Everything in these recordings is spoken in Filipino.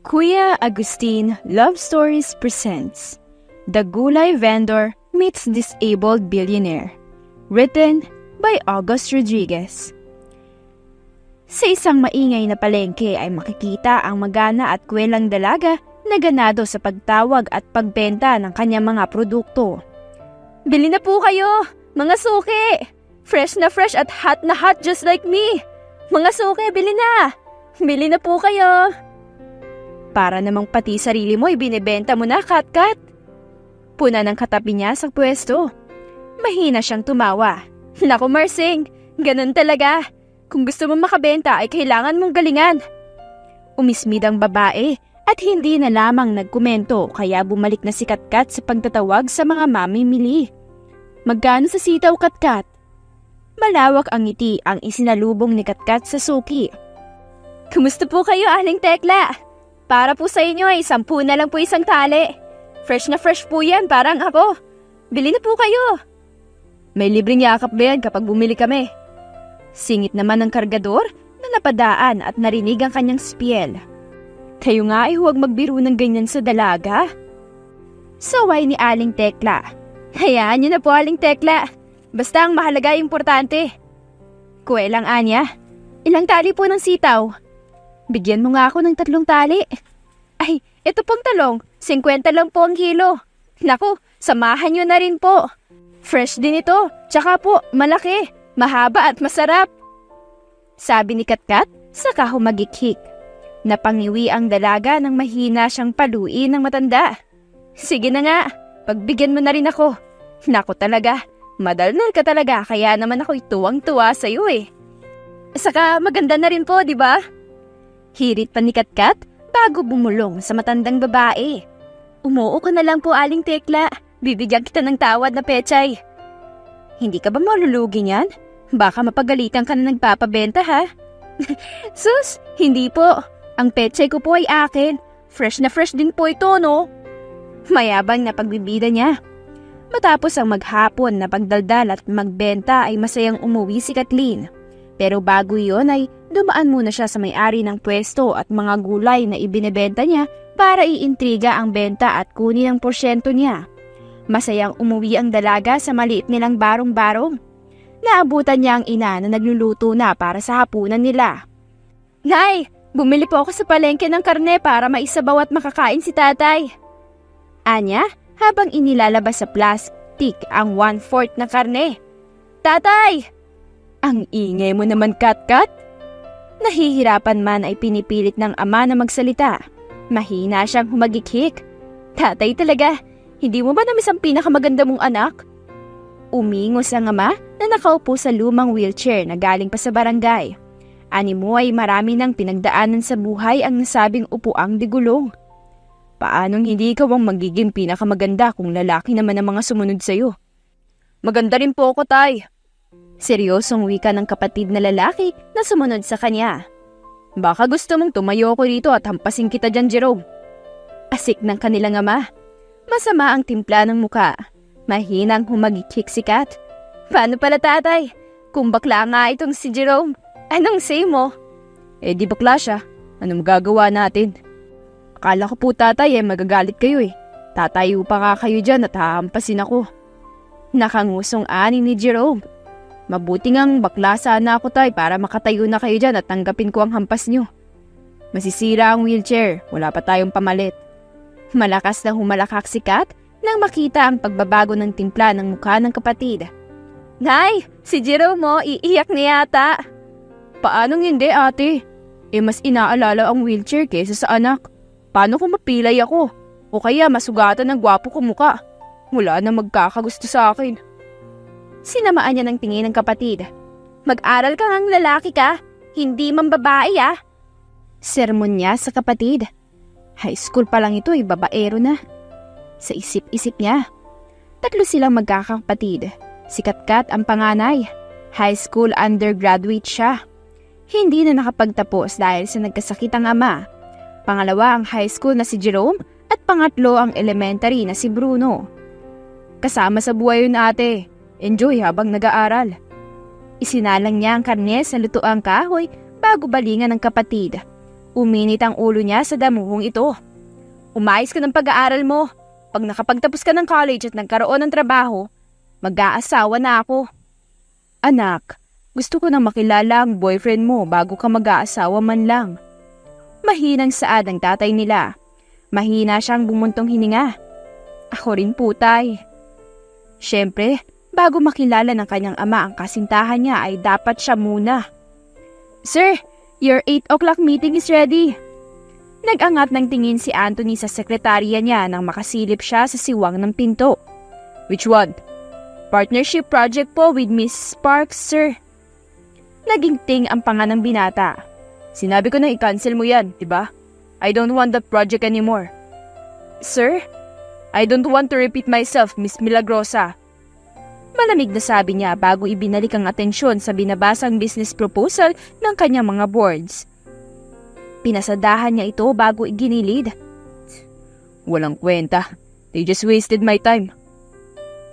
Kuya Agustin Love Stories presents The Gulay Vendor Meets Disabled Billionaire. Written by August Rodriguez. Sa isang maingay na palengke ay makikita ang magana at kwelang dalaga na ganado sa pagtawag at pagbenta ng kanyang mga produkto. Bili na po kayo, mga suki! Fresh na fresh at hot na hot just like me! Mga suki, bili na! Bili na po kayo! Para namang pati sarili mo ibinebenta mo na, Kat-Kat. Puna ng katabi niya sa pwesto. Mahina siyang tumawa. Naku, Marsing, ganun talaga. Kung gusto mo makabenta ay kailangan mong galingan. Umismid ang babae at hindi na lamang nagkomento kaya bumalik na si Kat-Kat sa pagtatawag sa mga mamimili. Magkano sa sitaw, Kat-Kat? Malawak ang ngiti ang isinalubong ni Kat-Kat sa suki. Kumusta po kayo, Aling Tekla? Para po sa inyo ay 10 na lang po isang tali. Fresh na fresh po yan, parang ako. Bili na po kayo. May libreng yakap ba yan kapag bumili kami? Singit naman ng kargador na napadaan at narinig ang kanyang spiel. Kayo nga ay huwag magbiro ng ganyan sa dalaga. Saway ni Aling Tekla. Hayaan niyo na po, Aling Tekla. Basta ang mahalaga ay importante. Kuwelang Anya, ilang tali po ng sitaw? Bigyan mo nga ako ng 3 tali. Ay, ito pong talong, 50 lang po ang kilo. Naku, samahan nyo na rin po. Fresh din ito, tsaka po, malaki, mahaba at masarap. Sabi ni Kat-Kat, saka humagikhik. Napangiwi ang dalaga nang mahina siyang paluin ng matanda. Sige na nga, pagbigyan mo na rin ako. Naku talaga, madalnal ka talaga kaya naman ako'y tuwang-tuwa sa'yo eh. Saka maganda na rin po, di ba? Hirit pa ni Kat-Kat bago bumulong sa matandang babae. Umuo ka na lang po, Aling Tekla. Bibigyan kita ng tawad na pechay. Hindi ka ba malulugi niyan? Baka mapagalitan ka na nagpapabenta, ha? Sus, hindi po. Ang pechay ko po ay akin. Fresh na fresh din po ito, no? Mayabang na pagbibida niya. Matapos ang maghapon na pagdaldal at magbenta ay masayang umuwi si Kathleen. Pero bago iyon ay dumaan muna siya sa may-ari ng pwesto at mga gulay na ibinebenta niya para iintriga ang benta at kunin ang porsyento niya. Masayang umuwi ang dalaga sa maliit nilang barong-barong. Naabutan niya ang ina na nagluluto na para sa hapunan nila. Nay, bumili po ako sa palengke ng karne para maisabaw at makakain si tatay. Anya, habang inilalabas sa plastik ang 1/4 na karne. Tatay! Ang ingay mo naman, Kat-Kat. Nahihirapan man ay pinipilit ng ama na magsalita. Mahina siyang humagikhik. Tatay talaga, hindi mo ba namiss ang pinakamaganda mong anak? Umingos ang ama na nakaupo sa lumang wheelchair na galing pa sa barangay. Ani mo ay marami ng pinagdaanan sa buhay ang nasabing upuang digulong. Paanong hindi ikaw ang magiging pinakamaganda kung lalaki naman ang mga sumunod sa'yo? Maganda rin po ako, tay. Seryosong wika ng kapatid na lalaki na sumunod sa kanya. Baka gusto mong tumayo ko dito at hampasin kita dyan, Jerome. Asik ng kanilang ama. Masama ang timpla ng muka. Mahinang humagikhik si Kat. Paano pala, tatay? Kung bakla nga itong si Jerome, anong say mo? Eh di bakla siya. Anong magagawa natin? Akala ko po, tatay, magagalit kayo eh. Tatayo pa nga kayo dyan at hahampasin ako. Nakangusong ani ni Jerome. Mabuti ngang bakla sana ako, tay, para makatayo na kayo dyan at tanggapin ko ang hampas nyo. Masisira ang wheelchair, wala pa tayong pamalit. Malakas na humalakak si Kat nang makita ang pagbabago ng timpla ng mukha ng kapatid. Nay, si Jerome mo, iiyak na yata. Paanong hindi, ate? Mas inaalala ang wheelchair kaysa sa anak. Paano kung mapilay ako? O kaya masugatan ng gwapo ko mukha? Wala na magkakagusto sa akin. Sinamaan niya ng tingin ng kapatid. Mag-aral kang ang lalaki ka, hindi man babae ah. Sermon niya sa kapatid. High school pa lang ito ay babaero na. Sa isip-isip niya. 3 silang magkakapatid. Si Kat-Kat ang panganay. High school undergraduate siya. Hindi na nakapagtapos dahil sa nagkasakit ang ama. Pangalawa ang high school na si Jerome at pangatlo ang elementary na si Bruno. Kasama sa buhay yun, ate. Enjoy habang nag-aaral. Isinalang niya ang karne sa lutoang kahoy bago balingan ng kapatid. Uminit ang ulo niya sa damuhong ito. Umayos ka ng pag-aaral mo. Pag nakapagtapos ka ng college at nagkaroon ng trabaho, mag-aasawa na ako. Anak, gusto ko na makilala ang boyfriend mo bago ka mag-aasawa man lang. Mahinang saad ang tatay nila. Mahina siyang bumuntong hininga. Ako rin po, tay. Siyempre, bago makilala ng kanyang ama ang kasintahan niya ay dapat siya muna. Sir, your 8 o'clock meeting is ready. Nag-angat ng tingin si Anthony sa sekretarya niya nang makasilip siya sa siwang ng pinto. Which one? Partnership project po with Miss Sparks, sir. Naging ting ang panga ng binata. Sinabi ko na i-cancel mo yan, diba? I don't want that project anymore. Sir? I don't want to repeat myself, Miss Milagrosa. Malamig na sabi niya bago ibinalik ang atensyon sa binabasang business proposal ng kanyang mga boards. Pinasadahan niya ito bago iginilid. Walang kwenta. They just wasted my time.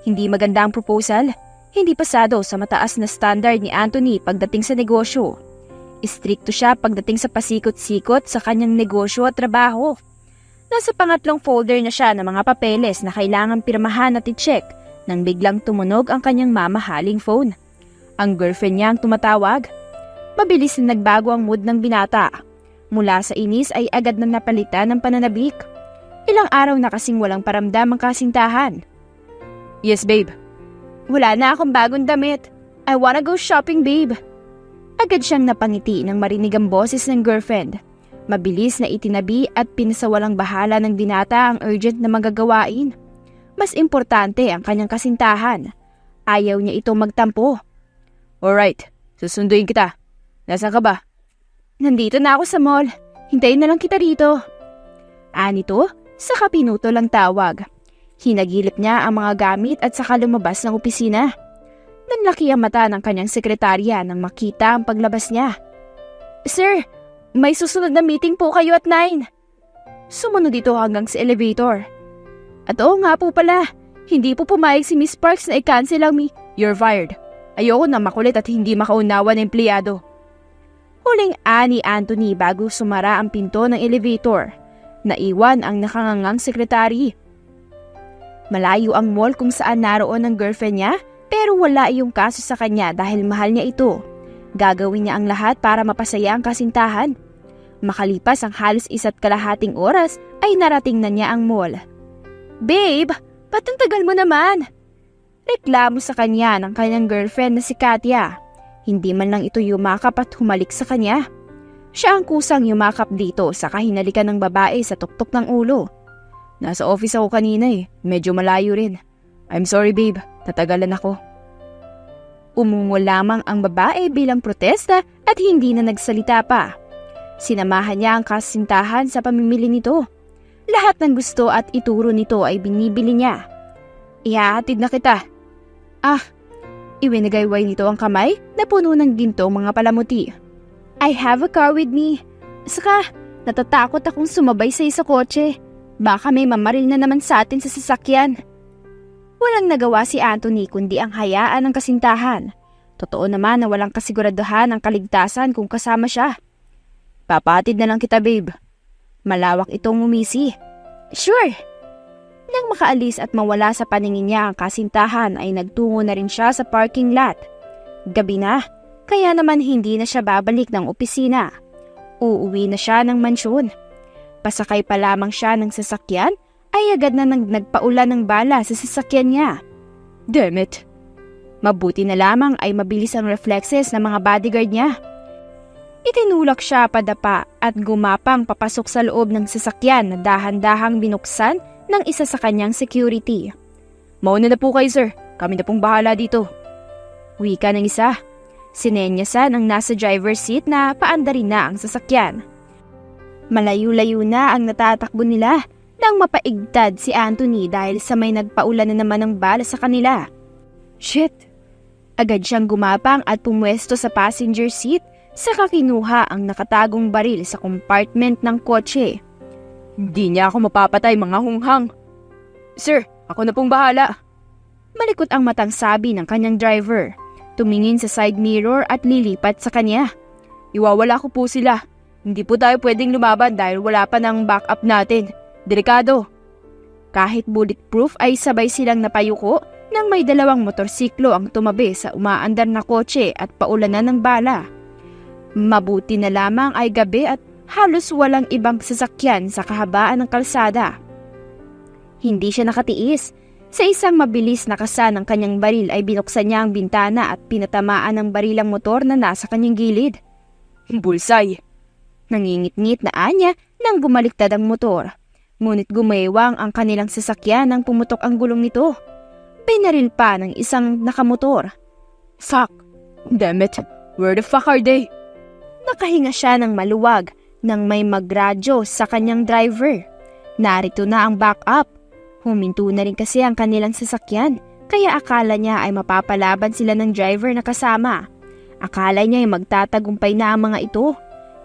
Hindi maganda ang proposal. Hindi pasado sa mataas na standard ni Anthony pagdating sa negosyo. Istrikto siya pagdating sa pasikot-sikot sa kanyang negosyo at trabaho. Nasa pangatlong folder na siya ng mga papeles na kailangang pirmahan at i-check nang biglang tumunog ang kanyang mamahaling phone. Ang girlfriend niya ang tumatawag. Mabilis na nagbago ang mood ng binata. Mula sa inis ay agad na napalitan ng pananabik. Ilang araw na kasing walang paramdam ang kasintahan. Yes, babe. Wala na akong bagong damit. I wanna go shopping, babe. Agad siyang napangiti nang marinig ang boses ng girlfriend. Mabilis na itinabi at pinasawalang bahala ng binata ang urgent na magagawain. Mas importante ang kanyang kasintahan. Ayaw niya ito magtampo. Alright, susunduin kita. Nasaan ka ba? Nandito na ako sa mall. Hintayin na lang kita rito. Anito, saka pinuto lang tawag. Hinagilip niya ang mga gamit at saka lumabas ng opisina. Nanlaki ang mata ng kanyang sekretarya nang makita ang paglabas niya. Sir, may susunod na meeting po kayo at 9. Sumunod ito hanggang sa elevator. At oo nga po pala, hindi po pumayag si Miss Sparks na i-cancel ang You're fired. Ayoko na makulit at hindi makaunawa ng empleyado. Huling ani Anthony bago sumara ang pinto ng elevator. Naiwan ang nakangangang sekretary. Malayo ang mall kung saan naroon ang girlfriend niya pero wala iyong kaso sa kanya dahil mahal niya ito. Gagawin niya ang lahat para mapasaya ang kasintahan. Makalipas ang halos 1.5 oras ay narating na niya ang mall. Babe, ba't ang tagal mo naman? Reklamo sa kanya ng kanyang girlfriend na si Katya. Hindi man lang ito yumakap at humalik sa kanya. Siya ang kusang yumakap dito sa kahinalikan ng babae sa tuktok ng ulo. Nasa office ako kanina medyo malayo rin. I'm sorry babe, tatagalan ako. Umungo lamang ang babae bilang protesta at hindi na nagsalita pa. Sinamahan niya ang kasintahan sa pamimili nito. Lahat ng gusto at ituro nito ay binibili niya. Ihahatid na kita. Iwinagayway nito ang kamay na puno ng gintong mga palamuti. I have a car with me. Saka, natatakot akong sumabay sa kotse. Baka may mamaril na naman sa atin sa sasakyan. Walang nagawa si Anthony kundi ang hayaan ng kasintahan. Totoo naman na walang kasiguraduhan ang kaligtasan kung kasama siya. Papatid na lang kita babe. Malawak itong umisi. Sure. Nang makaalis at mawala sa paningin niya ang kasintahan ay nagtungo na rin siya sa parking lot. Gabi na, kaya naman hindi na siya babalik ng opisina. Uuwi na siya ng mansyon. Pasakay pa lamang siya ng sasakyan ay agad na nagpaulan ng bala sa sasakyan niya. Damn it! Mabuti na lamang ay mabilis ang reflexes ng mga bodyguard niya. Itinulak siya padapa at gumapang papasok sa loob ng sasakyan na dahan-dahang binuksan ng isa sa kanyang security. Mauna na po kayo sir, kami na pong bahala dito. Wika ng isa. Sinenyasan ang nasa driver's seat na paandarin na ang sasakyan. Malayo-layo na ang natatakbo nila nang mapaigtad si Anthony dahil sa may nagpaulan na naman ng bala sa kanila. Shit! Agad siyang gumapang at pumwesto sa passenger seat saka kinuha ang nakatagong baril sa compartment ng kotse. Hindi niya ako mapapatay mga hunghang. Sir, ako na pong bahala. Malikot ang matang sabi ng kanyang driver. Tumingin sa side mirror at lilipat sa kanya. Iwawala ko po sila. Hindi po tayo pwedeng lumaban dahil wala pa ng backup natin. Delikado. Kahit bulletproof ay sabay silang napayuko nang may dalawang motorsiklo ang tumabi sa umaandar na kotse at paulanan ng bala. Mabuti na lamang ay gabi at halos walang ibang sasakyan sa kahabaan ng kalsada. Hindi siya nakatiis. Sa isang mabilis na kasa ng kanyang baril ay binuksan niya ang bintana at pinatamaan ng barilang motor na nasa kanyang gilid. Bullseye! Nangingit-ngit na anya nang bumaliktad ang motor. Ngunit gumewang ang kanilang sasakyan nang pumutok ang gulong nito. Pinaril pa ng isang nakamotor. Fuck! Damn it! Where the fuck are they? Nakahinga siya ng maluwag nang may magradyo sa kanyang driver. Narito na ang backup. Huminto na rin kasi ang kanilang sasakyan, kaya akala niya ay mapapalaban sila ng driver na kasama. Akala niya ay magtatagumpay na ang mga ito.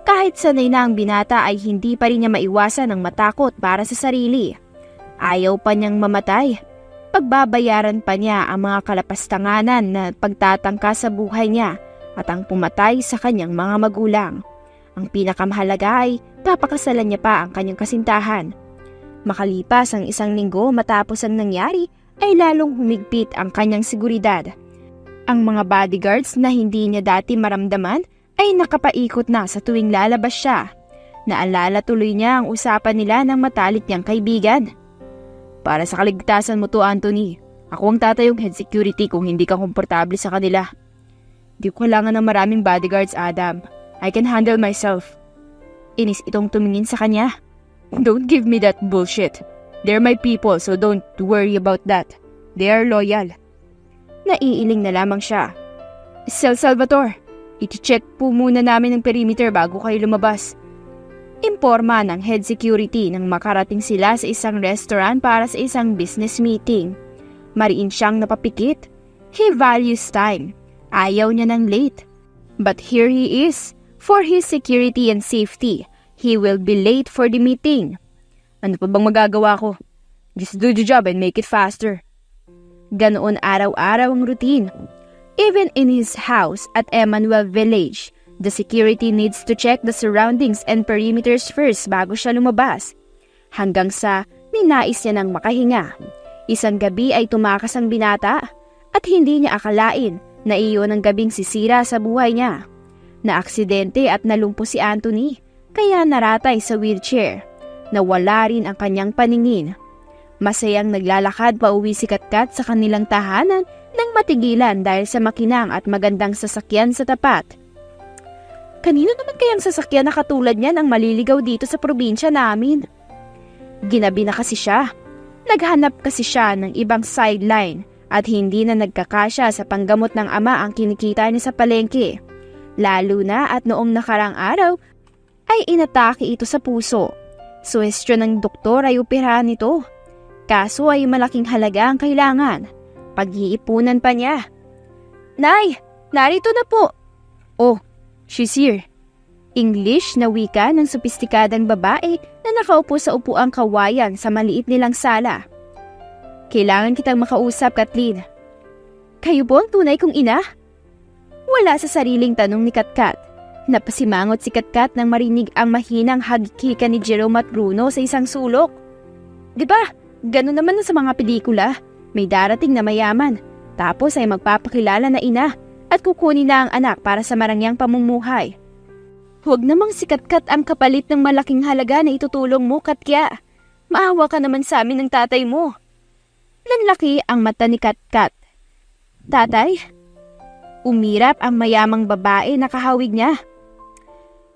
Kahit sanay na ang binata ay hindi pa rin niya maiwasan ang matakot para sa sarili. Ayaw pa niyang mamatay. Pagbabayaran pa niya ang mga kalapastanganan na pagtatangka sa buhay niya at ang pumatay sa kanyang mga magulang. Ang pinakamahalaga ay papakasalan niya pa ang kanyang kasintahan. Makalipas ang 1 linggo matapos ang nangyari ay lalong humigpit ang kanyang seguridad. Ang mga bodyguards na hindi niya dati maramdaman ay nakapaikot na sa tuwing lalabas siya. Naalala tuloy niya ang usapan nila ng matalik niyang kaibigan. Para sa kaligtasan mo to, Anthony. Ako ang tatayong head security kung hindi ka komportable sa kanila. Di ko kailangan ng maraming bodyguards, Adam. I can handle myself. Inis itong tumingin sa kanya. Don't give me that bullshit. They're my people, so don't worry about that. They are loyal. Naiiling na lamang siya. Sir Salvatore, iti-check po muna namin ang perimeter bago kayo lumabas. Imporma ng head security nang makarating sila sa isang restaurant para sa isang business meeting. Mariin siyang napapikit. He values time. Ayaw niya ng late. But here he is. For his security and safety, he will be late for the meeting. Ano pa bang magagawa ko? Just do the job and make it faster. Ganoon araw-araw ang routine. Even in his house at Emmanuel Village, the security needs to check the surroundings and perimeters first bago siya lumabas. Hanggang sa ninais niya ng makahinga. Isang gabi ay tumakas ang binata at hindi niya akalain na iyon ang gabing sisira sa buhay niya. Naaksidente at nalumpo si Anthony kaya naratay sa wheelchair. Nawala rin ang kanyang paningin. Masayang naglalakad pauwi si Katkat sa kanilang tahanan nang matigilan dahil sa makinang at magandang sasakyan sa tapat. Kanino naman kayang sasakyan na katulad niyan ang maliligaw dito sa probinsya namin? Ginabi na kasi siya. Naghanap kasi siya ng ibang sideline at hindi na nagkakasya sa panggamot ng ama ang kinikita niya sa palengke. Lalo na at noong nakarang araw ay inatake ito sa puso. Suwestyon ng doktor ay operahan ito. Kaso ay malaking halaga ang kailangan. Pag-iipunan pa niya. Nay, narito na po. Oh, she's here. English na wika ng sopistikadang babae na nakaupo sa upuang kawayan sa maliit nilang sala. Kailangan kitang makausap, Kathleen. Kayo po ang tunay kong ina? Wala sa sariling tanong ni Katkat. Napasimangot si Katkat nang marinig ang mahinang hagkika ni Jerome at Bruno sa isang sulok. Diba, ganun naman na sa mga pelikula. May darating na mayaman, tapos ay magpapakilala na ina at kukunin na ang anak para sa marangyang pamumuhay. Huwag namang si Katkat ang kapalit ng malaking halaga na itutulong mo, Katya. Maawa ka naman sa amin ng tatay mo. Nanlaki ang mata ni Katkat. Tatay? Umirap ang mayamang babae na kahawig niya.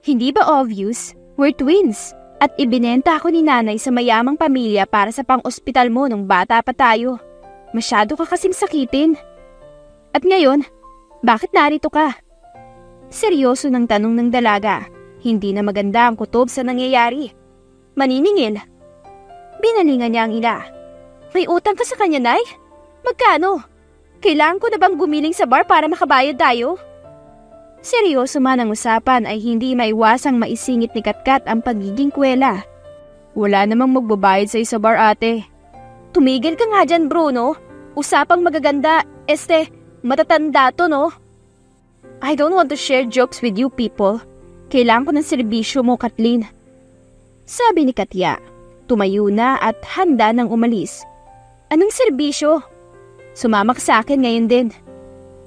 Hindi ba obvious? We're twins. At ibinenta ako ni nanay sa mayamang pamilya para sa pang-ospital mo nung bata pa tayo. Masyado ka kasing sakitin. At ngayon, bakit narito ka? Seryoso ng tanong ng dalaga. Hindi na maganda ang kutob sa nangyayari. Maniningil. Binalingan niya ang ina. May utang ka sa kanya, Nay? Magkano? Kailangan ko na bang gumiling sa bar para makabayad tayo? Seryoso man ang usapan ay hindi maiwasang maisingit ni Katkat ang pagiging kwela. Wala namang magbabayad sa bar, ate. Tumigil ka nga dyan, Bruno. Usapang magaganda, matatanda to, no? I don't want to share jokes with you people. Kailangan ko ng serbisyo mo, Kathleen. Sabi ni Katya. Tumayo na at handa nang umalis. Anong serbisyo? Sumama ka sa akin ngayon din.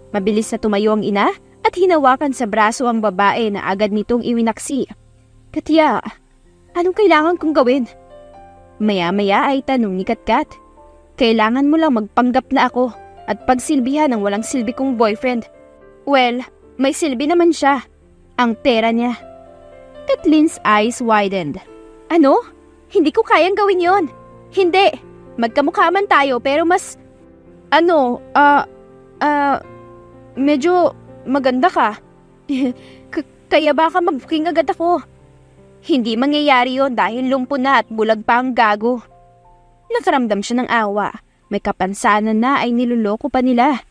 Mabilis na tumayo ang ina at hinawakan sa braso ang babae na agad nitong iwinaksi. Katya, anong kailangan kong gawin? Maya-maya ay tanong ni Katkat. Kailangan mo lang magpanggap na ako at pagsilbihan ng walang silbi kong boyfriend. Well, may silbi naman siya. Ang pera niya. Kathleen's eyes widened. Ano? Hindi ko kayang gawin yon. Hindi. Magkamukha man tayo pero mas... medyo maganda ka. Kaya baka mag-booking agad ako. Hindi mangyayari yon dahil lumpo na at bulag pa ang gago. Nakaramdam siya ng awa. May kapansanan na ay niloloko pa nila.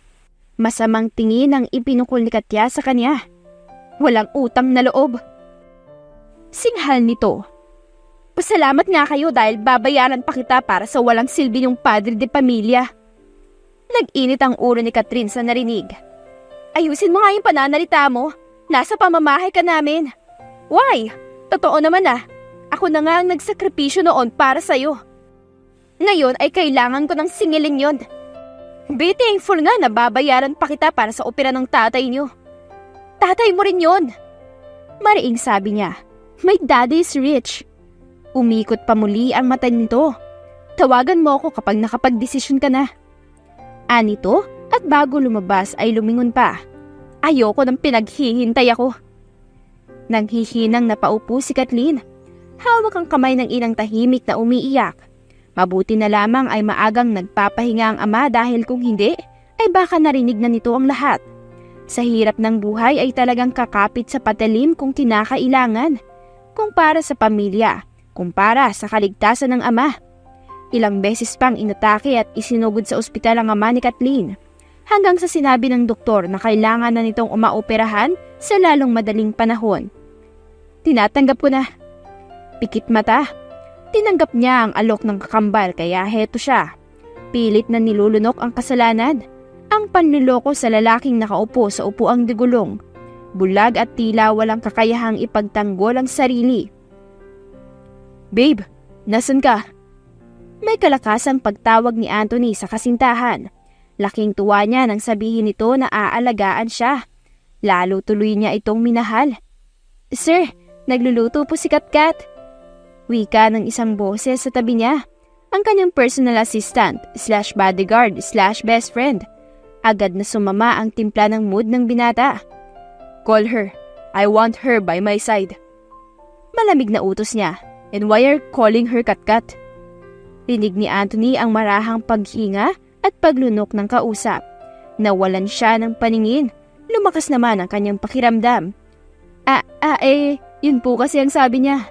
Masamang tingin ang ipinukol ni Katya sa kanya. Walang utang na loob. Singhal nito. Pasalamat nga kayo dahil babayaran pa kita para sa walang silbi yung padre de pamilya. Nag-init ang ulo ni Catherine sa narinig. Ayusin mo nga yung pananalita mo. Nasa pamamahay ka namin. Why? Totoo naman Ako na nga ang nagsakripisyo noon para sa'yo. Ngayon ay kailangan ko ng singilin yon. Be thankful nga na babayaran pa kita para sa opera ng tatay niyo. Tatay mo rin yon. Mariing sabi niya. My daddy is rich. Umikot pa muli ang mata nito. Tawagan mo ako kapag nakapag-desisyon ka na. Anito at bago lumabas ay lumingon pa. Ayoko nang pinaghihintay ako. Nanghihinang napaupo si Kathleen. Hawak ang kamay ng inang tahimik na umiiyak. Mabuti na lamang ay maagang nagpapahinga ang ama dahil kung hindi, ay baka narinig na nito ang lahat. Sa hirap ng buhay ay talagang kakapit sa patalim kung kinakailangan. Kung para sa pamilya, kung para sa kaligtasan ng ama. Ilang beses pang inatake at isinugod sa ospital ang ama ni Kathleen. Hanggang sa sinabi ng doktor na kailangan na nitong umaoperahan sa lalong madaling panahon. Tinatanggap ko na. Pikit mata. Tinanggap niya ang alok ng kakambal kaya heto siya. Pilit na nilulunok ang kasalanan. Ang panluloko sa lalaking nakaupo sa upuang digulong. Bulag at tila walang kakayahang ipagtanggol ang sarili. Babe, nasan ka? May kalakasang pagtawag ni Anthony sa kasintahan. Laking tuwa niya nang sabihin nito na aalagaan siya. Lalo tuloy niya itong minahal. Sir, nagluluto po si Katkat. Wika ng isang boses sa tabi niya. Ang kanyang personal assistant / bodyguard / best friend. Agad na sumama ang timpla ng mood ng binata. Call her. I want her by my side. Malamig na utos niya. And why are calling her Katkat? Rinig ni Anthony ang marahang paghinga at paglunok ng kausap. Nawalan siya ng paningin. Lumakas naman ang kanyang pakiramdam. Yun po kasi ang sabi niya.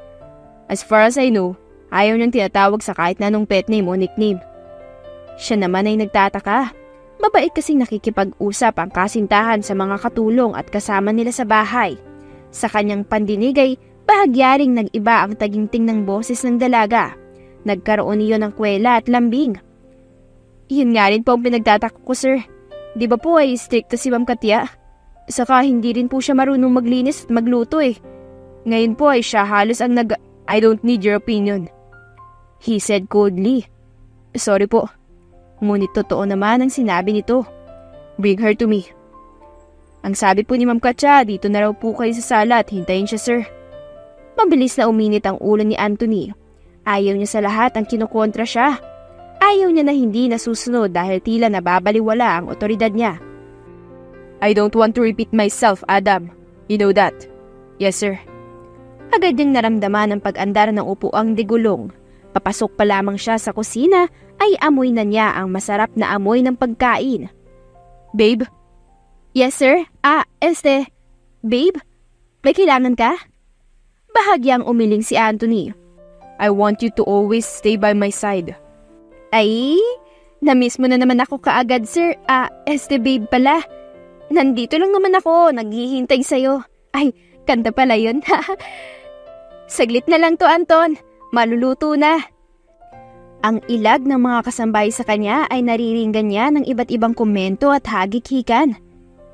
As far as I know, ayaw niyang tinatawag sa kahit na anong pet name o nickname. Siya naman ay nagtataka. Mabait kasing nakikipag-usap ang kasintahan sa mga katulong at kasama nila sa bahay. Sa kanyang pandinig ay bahagyaring nag-iba ang taginting ng boses ng dalaga. Nagkaroon niyo ng kwela at lambing. Yun nga rin po ang pinagtataka ko, sir. Di ba po ay stricto si Ma'am Katya? Saka hindi rin po siya marunong maglinis at magluto eh. Ngayon po ay siya halos ang I don't need your opinion. He said coldly. Sorry po. Ngunit totoo naman ang sinabi nito. Bring her to me. Ang sabi po ni Ma'am Katya, dito na raw po kayo sa sala at hintayin siya, sir. Mabilis na uminit ang ulo ni Anthony. Ayaw niya sa lahat ang kinukontra siya. Ayaw niya na hindi nasusunod dahil tila nababaliwala ang otoridad niya. I don't want to repeat myself, Adam. You know that. Yes, sir. Agad niyang naramdaman ang pag-andar ng upuang digulong. Papasok pa lamang siya sa kusina ay amoy na niya ang masarap na amoy ng pagkain. Babe? Yes, sir. Babe? May kailangan ka? Bahagyang umiling si Anthony. I want you to always stay by my side. Ay, na-miss mo na naman ako kaagad, sir. Babe pala. Nandito lang naman ako, naghihintay sa'yo. Ay, kanta pala yun. Saglit na lang to, Anton. Maluluto na. Ang ilag ng mga kasambay sa kanya ay nariringgan niya ng iba't ibang komento at hagik-hikan.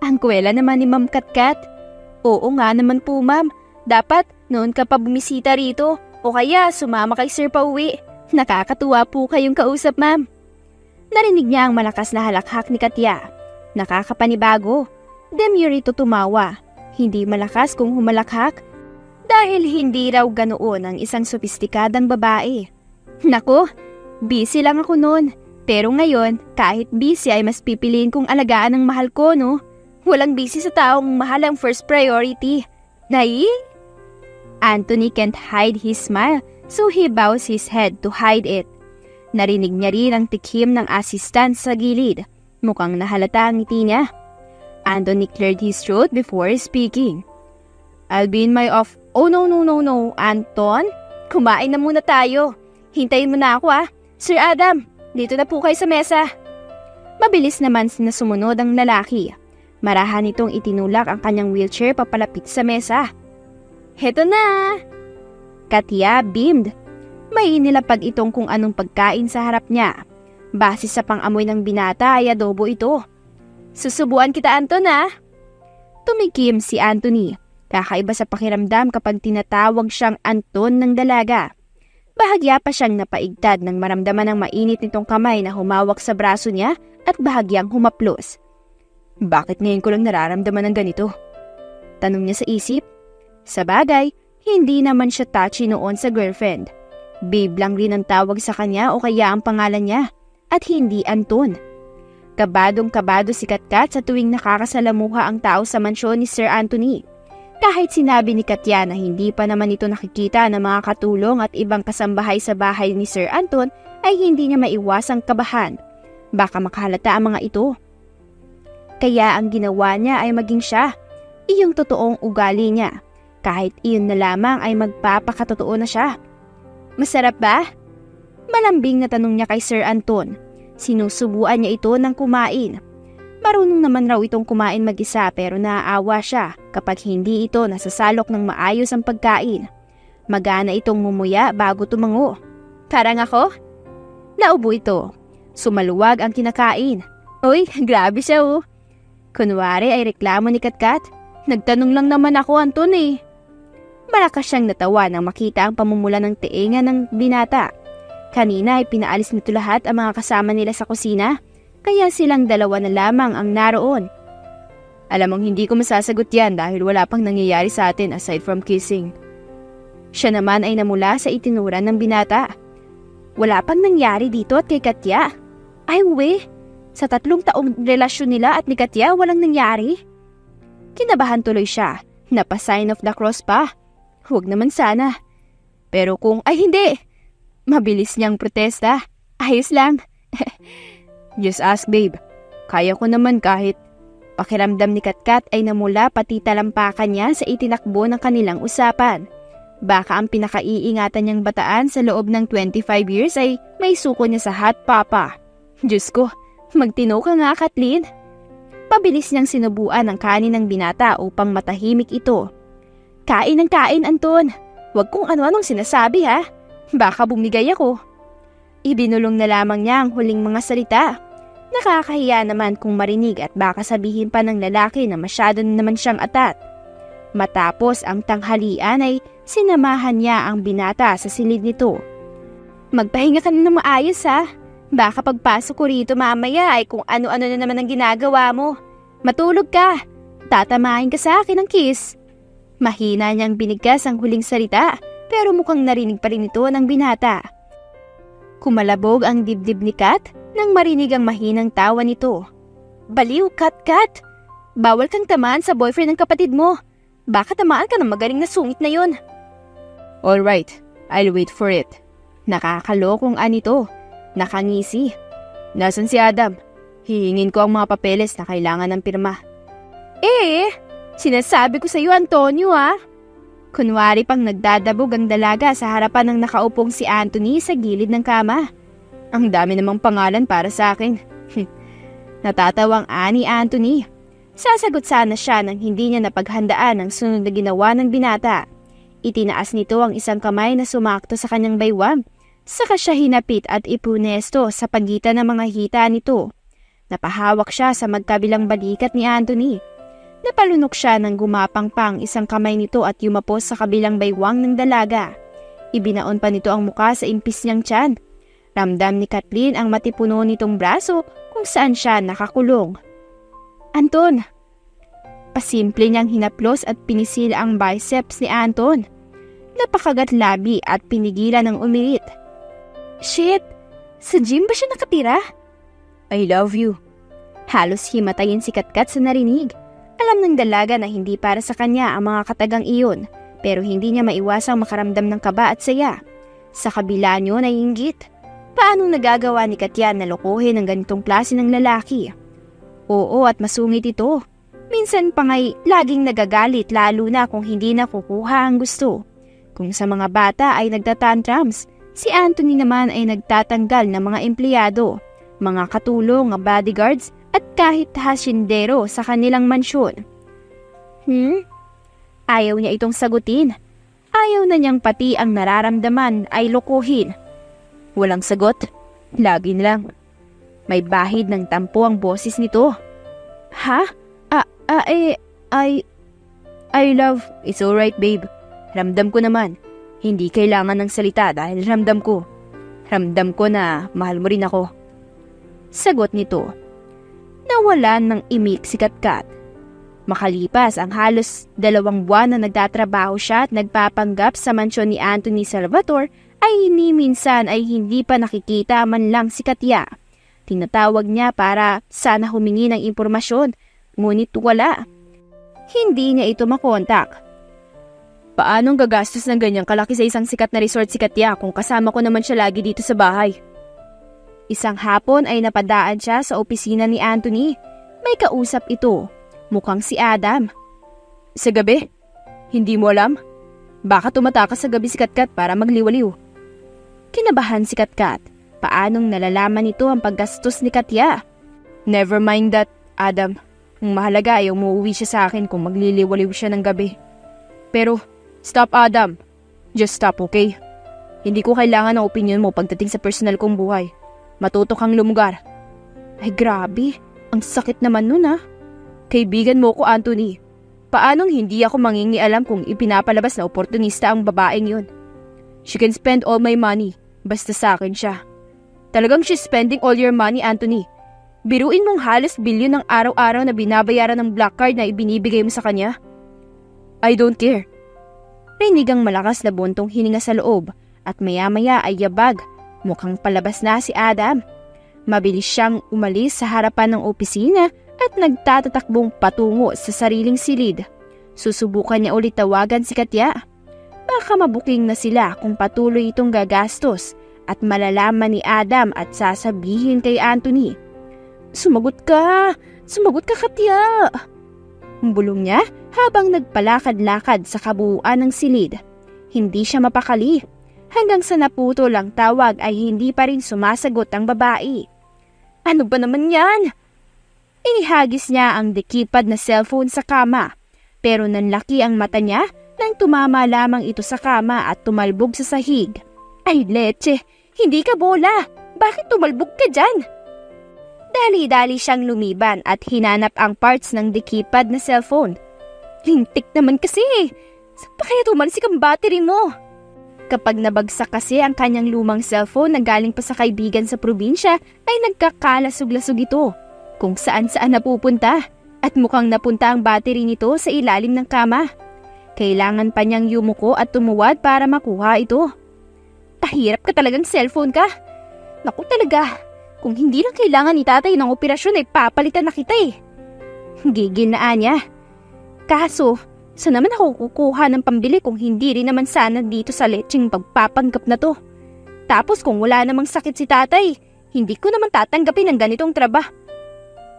Ang kwela naman ni Ma'am Katkat. Oo nga naman po, ma'am. Dapat noon ka pa bumisita rito o kaya sumama kay Sir pauwi. Nakakatuwa po kayong kausap, ma'am. Narinig niya ang malakas na halakhak ni Katya. Nakakapanibago. Demurito tumawa. Hindi malakas kung humalakhak. Dahil hindi raw ganoon ang isang sopistikadang babae. Nako, busy lang ako noon. Pero ngayon, kahit busy ay mas pipiliin kong alagaan ang mahal ko, no? Walang busy sa taong mahal ang first priority. Nai? Anthony can't hide his smile, so he bows his head to hide it. Narinig niya rin ang tikhim ng assistant sa gilid. Mukhang nahalata ang ngiti niya. Anthony cleared his throat before speaking. I'll be in my off. Oh no, Anton? Kumain na muna tayo. Hintayin mo na ako Sir Adam, dito na po kayo sa mesa. Mabilis naman na sumunod ang lalaki. Marahan itong itinulak ang kanyang wheelchair papalapit sa mesa. Heto na! Katya beamed. May inilapag itong kung anong pagkain sa harap niya. Base sa pang-amoy ng binata ay adobo ito. Susubuan kita, Anton Tumikim si Anthony. Kakaiba sa pakiramdam kapag tinatawag siyang Anton ng dalaga. Bahagya pa siyang napaigtad nang maramdaman ng mainit nitong kamay na humawak sa braso niya at bahagyang humaplos. Bakit ngayon ko lang nararamdaman ng ganito? Tanong niya sa isip. Sa bagay, hindi naman siya touchy noon sa girlfriend. Babe lang rin ang tawag sa kanya o kaya ang pangalan niya at hindi Anton. Kabadong-kabado si Katkat sa tuwing nakakasalamuha ang tao sa mansyon ni Sir Anthony. Kahit sinabi ni Katya na hindi pa naman ito nakikita ng mga katulong at ibang kasambahay sa bahay ni Sir Anton ay hindi niya maiwasang kabahan. Baka makahalata ang mga ito. Kaya ang ginawa niya ay maging siya. Iyong totoong ugali niya. Kahit iyon na lamang ay magpapakatotoo na siya. Masarap ba? Malambing na tanong niya kay Sir Anton. Sinusubuan niya ito ng kumain. Marunong naman raw itong kumain mag-isa pero naaawa siya kapag hindi ito nasasalok ng maayos ang pagkain. Magana itong mumuya bago tumango. Parang ako? Naubo ito. Sumaluwag ang kinakain. Uy, grabe siya Kunwari ay reklamo ni Katkat. Nagtanong lang naman ako, Anton Malakas siyang natawa nang makita ang pamumula ng teenga ng binata. Kanina ay pinaalis nito lahat ang mga kasama nila sa kusina, kaya silang dalawa na lamang ang naroon. Alam mong hindi ko masasagot yan dahil wala pang nangyayari sa atin aside from kissing. Siya naman ay namula sa itinuran ng binata. Wala pang nangyari dito at kay Katya. Ay sa 3 taong relasyon nila at ni Katya walang nangyari? Kinabahan tuloy siya, napa-sign of the cross pa. Huwag naman sana. Pero kung ay hindi, mabilis niyang protesta. Ayos lang. Just ask babe. Kaya ko naman kahit. Pakiramdam ni Katkat ay namula pati talampakan niya sa itinakbo ng kanilang usapan. Baka ang pinakaiingatan niyang bataan sa loob ng 25 years ay may suko niya sa hot papa. Diyos ko, magtino ka nga, Kathleen. Pabilis niyang sinubuan ang kanin ng binata upang matahimik ito. Kain ng kain, Anton. Huwag kung ano-anong sinasabi Baka bumigay ako. Ibinulong na lamang niya ang huling mga salita. Nakakahiya naman kung marinig at baka sabihin pa ng lalaki na masyado na naman siyang atat. Matapos ang tanghalian ay sinamahan niya ang binata sa silid nito. Magpahinga ka na ng maayos Baka pagpasok ko rito mamaya ay kung ano-ano na naman ang ginagawa mo. Matulog ka. Tatamahin ka sa akin ng kiss. Mahina niyang binigkas ang huling salita pero mukhang narinig pa rin ito ng binata. Kumalabog ang dibdib ni Kat nang marinig ang mahinang tawa nito. Baliw, Kat. Bawal kang tamaan sa boyfriend ng kapatid mo. Baka tamaan ka ng magaling na sungit na yun. Alright, I'll wait for it. Nakakalokong anito. Nakangisi. Nasaan si Adam? Hihingin ko ang mga papeles na kailangan ng pirma. Sinasabi ko sa iyo, Antonio Kunwari pang nagdadabog ang dalaga sa harapan ng nakaupong si Anthony sa gilid ng kama. Ang dami namang pangalan para sa akin. Natatawang ani Anthony. Sasagot sana siya nang hindi niya napaghandaan ang sunod na ginawa ng binata. Itinaas nito ang isang kamay na sumakto sa kanyang baywang. Saka siya hinapit at ipunesto sa pagitan ng mga hita nito. Napahawak siya sa magkabilang balikat ni Anthony. Napalunok siya nang gumapang pa ang isang kamay nito at yumapos sa kabilang baywang ng dalaga. Ibinaon pa nito ang muka sa impis niyang tiyan. Ramdam ni Kathleen ang matipuno nitong braso kung saan siya nakakulong. Anton! Pasimple niyang hinaplos at pinisil ang biceps ni Anton. Napakagat labi at pinigilan ng umirit. Shit! Sa gym ba siya nakatira? I love you. Halos himatayin si Katkat sa narinig. Alam ng dalaga na hindi para sa kanya ang mga katagang iyon, pero hindi niya maiwasang makaramdam ng kaba at saya. Sa kabila niyo naiinggit. Paanong nagagawa ni Katya na lokohin ang ganitong klase ng lalaki? Oo, at masungit ito. Minsan pa nga'y laging nagagalit lalo na kung hindi na kukuha ang gusto. Kung sa mga bata ay nagtatantrums, si Anthony naman ay nagtatanggal ng mga empleyado, mga katulong, bodyguards at kahit hasyendero sa kanilang mansyon. Ayaw niya itong sagutin. Ayaw na niyang pati ang nararamdaman ay lokohin. Walang sagot. Lagi lang. May bahid ng tampo ang boses nito. Ha? I love. It's alright, babe. Ramdam ko naman. Hindi kailangan ng salita dahil ramdam ko. Ramdam ko na mahal mo rin ako. Sagot nito. Nawalan ng imik si Katkat. Makalipas ang halos 2 buwan na nagtatrabaho siya at nagpapanggap sa mansyon ni Anthony Salvatore ay ni minsan ay hindi pa nakikita man lang si Katya. Tinatawag niya para sana humingi ng impormasyon, ngunit wala. Hindi niya ito makontak. Paanong gagastos ng ganyang kalaki sa isang sikat na resort si Katya kung kasama ko naman siya lagi dito sa bahay? Isang hapon ay napadaan siya sa opisina ni Anthony. May kausap ito. Mukhang si Adam. Sa gabi? Hindi mo alam? Baka tumatakas sa gabi si Katkat para magliwaliw. Kinabahan si Katkat. Paanong nalalaman nito ang paggastos ni Katya? Never mind that, Adam. Ang mahalaga ay umuwi siya sa akin kung magliliwaliw siya ng gabi. Pero, stop Adam. Just stop, okay? Hindi ko kailangan ng opinion mo pagdating sa personal kong buhay. Matuto kang lumugar. Ay grabe, ang sakit naman nun ah. Kaibigan mo ko, Anthony. Paanong hindi ako mangingialam kung ipinapalabas na oportunista ang babaeng yun? She can spend all my money, basta sa akin siya. Talagang she's spending all your money, Anthony. Biruin mong halos bilyon ng araw-araw na binabayaran ng black card na ibinibigay mo sa kanya. I don't care. Rinig ang malakas na buntong hininga sa loob at maya-maya ay yabag. Mukhang palabas na si Adam. Mabilis siyang umalis sa harapan ng opisina at nagtatatakbong patungo sa sariling silid. Susubukan niya ulit tawagan si Katya. Baka mabuking na sila kung patuloy itong gagastos at malalaman ni Adam at sasabihin kay Anthony. Sumagot ka! Sumagot ka, Katya! Bulong niya habang nagpalakad-lakad sa kabuuan ng silid. Hindi siya mapakali. Hanggang sa naputol ang tawag ay hindi pa rin sumasagot ang babae. Ano ba naman yan? Inihagis niya ang dekipad na cellphone sa kama. Pero nanlaki ang mata niya nang tumama lamang ito sa kama at tumalbog sa sahig. Ay leche, hindi ka bola. Bakit tumalbog ka dyan? Dali-dali siyang lumiban at hinanap ang parts ng dekipad na cellphone. Lintik naman kasi. Saan pa kaya tumalsik ang battery mo? Kapag nabagsak kasi ang kanyang lumang cellphone na galing pa sa kaibigan sa probinsya ay nagkakalasog-lasog ito kung saan-saan napupunta at mukhang napunta ang battery nito sa ilalim ng kama. Kailangan pa niyang yumuko at tumuwad para makuha ito. Tahirap ka talagang cellphone ka. Naku talaga, kung hindi lang kailangan ni tatay ng operasyon ay papalitan na kita eh. Gigil na niya. Kaso, saan naman ako kukuha ng pambili kung hindi rin naman sana dito sa lecheng pagpapanggap na to? Tapos kung wala namang sakit si tatay, hindi ko naman tatanggapin ang ganitong trabaho.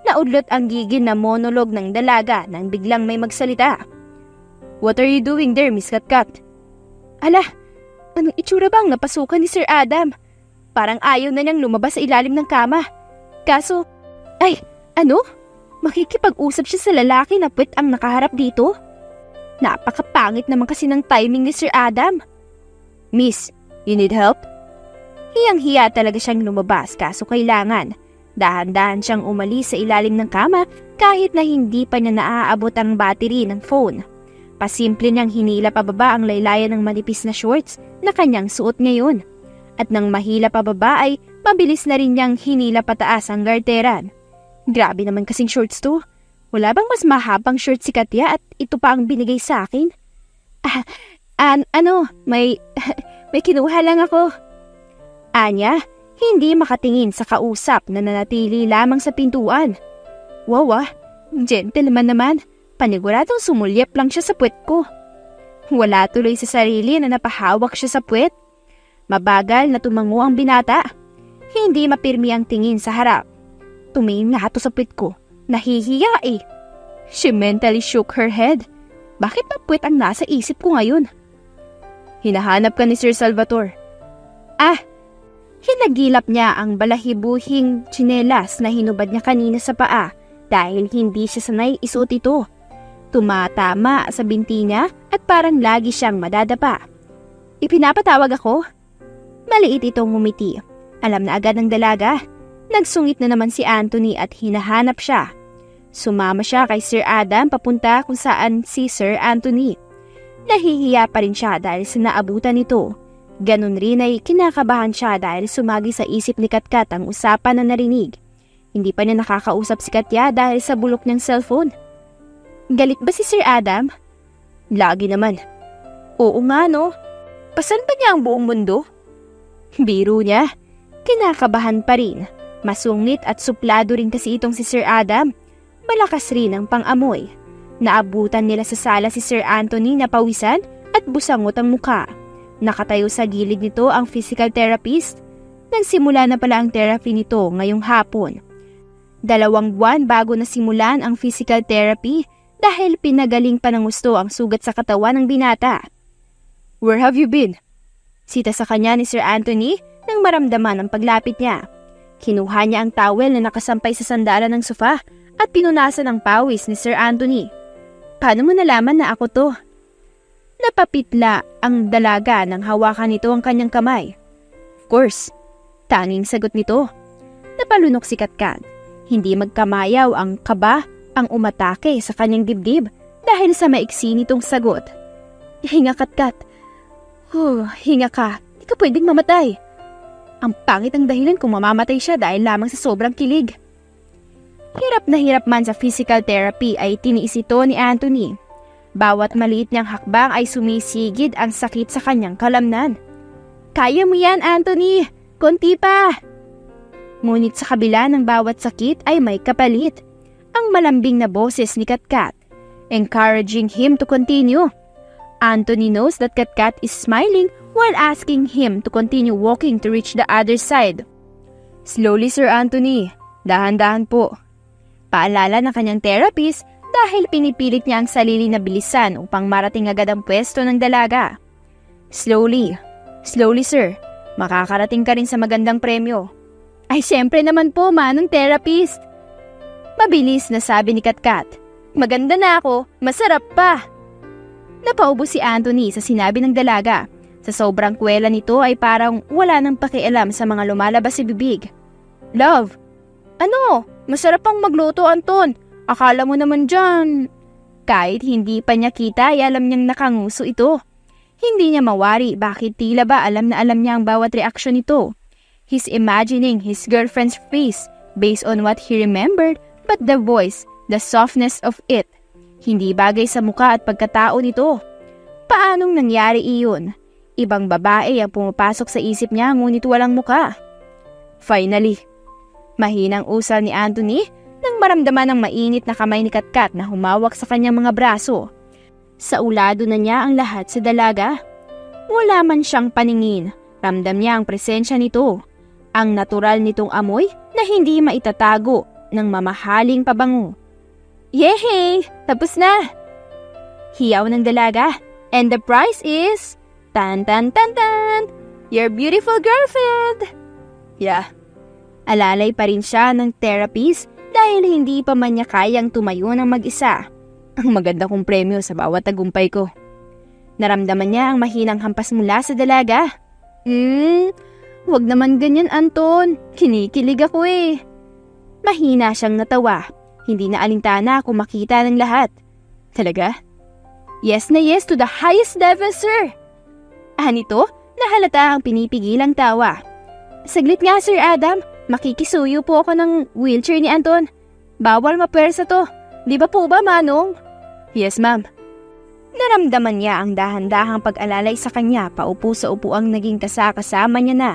Naudlot ang gigil na monolog ng dalaga nang biglang may magsalita. What are you doing there, Miss Katkat? Ala, anong itsura bang napasukan ni Sir Adam? Parang ayaw na niyang lumabas sa ilalim ng kama. Kaso, ay, ano? Makikipag-usap siya sa lalaki na puwet ang nakaharap dito? Napakapangit naman kasi ng timing ni Sir Adam. Miss, you need help? Hiyang-hiya talaga siyang lumabas kaso kailangan. Dahan-dahan siyang umalis sa ilalim ng kama kahit na hindi pa niya naaabot ang battery ng phone. Pasimple niyang hinila pababa ang laylayan ng manipis na shorts na kanyang suot ngayon. At nang mahila pababa ay mabilis na rin niyang hinila pataas ang garteran. Grabe naman kasing shorts to. Wala bang mas mahabang shorts si Katya at ito pa ang binigay sa akin? May kinuha lang ako. Anya, hindi makatingin sa kausap na nanatili lamang sa pintuan. Wow, gentleman naman. Paniguradong sumulyap lang siya sa puwet ko. Wala tuloy sa sarili na napahawak siya sa puwet. Mabagal na tumango ang binata. Hindi mapirmi ang tingin sa harap. Tumingin nga ito sa puwet ko. Nahihiya eh. She mentally shook her head. Bakit ba puwet ang nasa isip ko ngayon? Hinahanap ka ni Sir Salvatore. Hinagilap niya ang balahibuhing tsinelas na hinubad niya kanina sa paa dahil hindi siya sanay isuot ito. Tumatama sa binti niya at parang lagi siyang madadapa. Ipinapatawag ako? Maliit itong ngumiti. Alam na agad ng dalaga. Nagsungit na naman si Anthony at hinahanap siya. Sumama siya kay Sir Adam papunta kung saan si Sir Anthony. Nahihiya pa rin siya dahil sa naabutan nito. Ganon rin ay kinakabahan siya dahil sumagi sa isip ni Katkat ang usapan na narinig. Hindi pa niya nakakausap si Katya dahil sa bulok ng cellphone. Galit ba si Sir Adam? Lagi naman. Oo nga no. Pasan ba niya ang buong mundo? Biro niya. Kinakabahan pa rin. Masungit at suplado rin kasi itong si Sir Adam. Malakas rin ang pang-amoy. Naabutan nila sa sala si Sir Anthony na pawisan at busangot ang muka. Nakatayo sa gilid nito ang physical therapist. Nagsimula na pala ang therapy nito ngayong hapon. 2 buwan bago nasimulan ang physical therapy dahil pinagaling pa ng gusto ang sugat sa katawan ng binata. Where have you been? Sita sa kanya ni Sir Anthony nang maramdaman ang paglapit niya. Kinuha niya ang towel na nakasampay sa sandalan ng sofa at pinunasan ang pawis ni Sir Anthony. Paano mo nalaman na ako to? Napapitla ang dalaga nang hawakan nito ang kanyang kamay. Of course, tanging sagot nito. Napalunok si Katkat. Hindi magkamayaw ang kaba ang umatake sa kanyang dibdib dahil sa maiksi nitong sagot. Hinga Katkat. Hinga ka. Hindi ka pwedeng mamatay. Ang pangit ang dahilan kung mamamatay siya dahil lamang sa sobrang kilig. Hirap na hirap man sa physical therapy ay tiniis ito ni Anthony. Bawat maliit niyang hakbang ay sumisigid ang sakit sa kanyang kalamnan. Kaya mo yan, Anthony! Konti pa! Ngunit sa kabila ng bawat sakit ay may kapalit. Ang malambing na boses ni Katkat, encouraging him to continue. Anthony knows that Katkat is smiling while asking him to continue walking to reach the other side. Slowly, Sir Anthony. Dahan-dahan po. Paalala ng kanyang therapist dahil pinipilit niya ang sarili na bilisan upang marating agad ang pwesto ng dalaga. Slowly, sir. Makakarating ka rin sa magandang premyo. Ay, syempre naman po, manong therapist. Mabilis na sabi ni Katkat. Maganda na ako, masarap pa. Napaubo si Anthony sa sinabi ng dalaga. Sa sobrang kwela nito ay parang wala nang pakialam sa mga lumalabas sa bibig. Love, ano? Masarap pang magluto, Anton. Akala mo naman dyan. Kahit hindi pa niya kita ay alam niyang nakanguso ito. Hindi niya mawari bakit tila ba alam na alam niya ang bawat reaksyon nito. He's imagining his girlfriend's face based on what he remembered, but the voice, the softness of it, hindi bagay sa muka at pagkatao nito. Paanong nangyari iyon? Ibang babae ang pumapasok sa isip niya ngunit walang muka. Finally, mahinang usal ni Anthony nang maramdaman ang mainit na kamay ni Katkat na humawak sa kanyang mga braso. Sa ulado na niya ang lahat sa dalaga. Wala man siyang paningin, ramdam niya ang presensya nito. Ang natural nitong amoy na hindi maitatago ng mamahaling pabango. Yehey! Tapos na! Hiyaw ng dalaga. And the prize is... Tan tan tan tan! Your beautiful girlfriend! Yeah. Alalay pa rin siya ng therapist dahil hindi pa man niya kayang tumayo ng mag-isa. Ang maganda kong premyo sa bawat tagumpay ko. Naramdaman niya ang mahinang hampas mula sa dalaga. Wag naman ganyan, Anton. Kinikilig ako eh. Mahina siyang natawa. Hindi na alintana kung makita ng lahat. Talaga? Yes na yes to the highest level, sir. Nito, nahalata ang pinipigilang tawa. Saglit nga, Sir Adam. Makikisuyo po ako ng wheelchair ni Anton. Bawal mapersa to. Di ba po ba, Manong? Yes, ma'am. Naramdaman niya ang dahan-dahang pag-alalay sa kanya paupo sa upuang naging kasama niya na.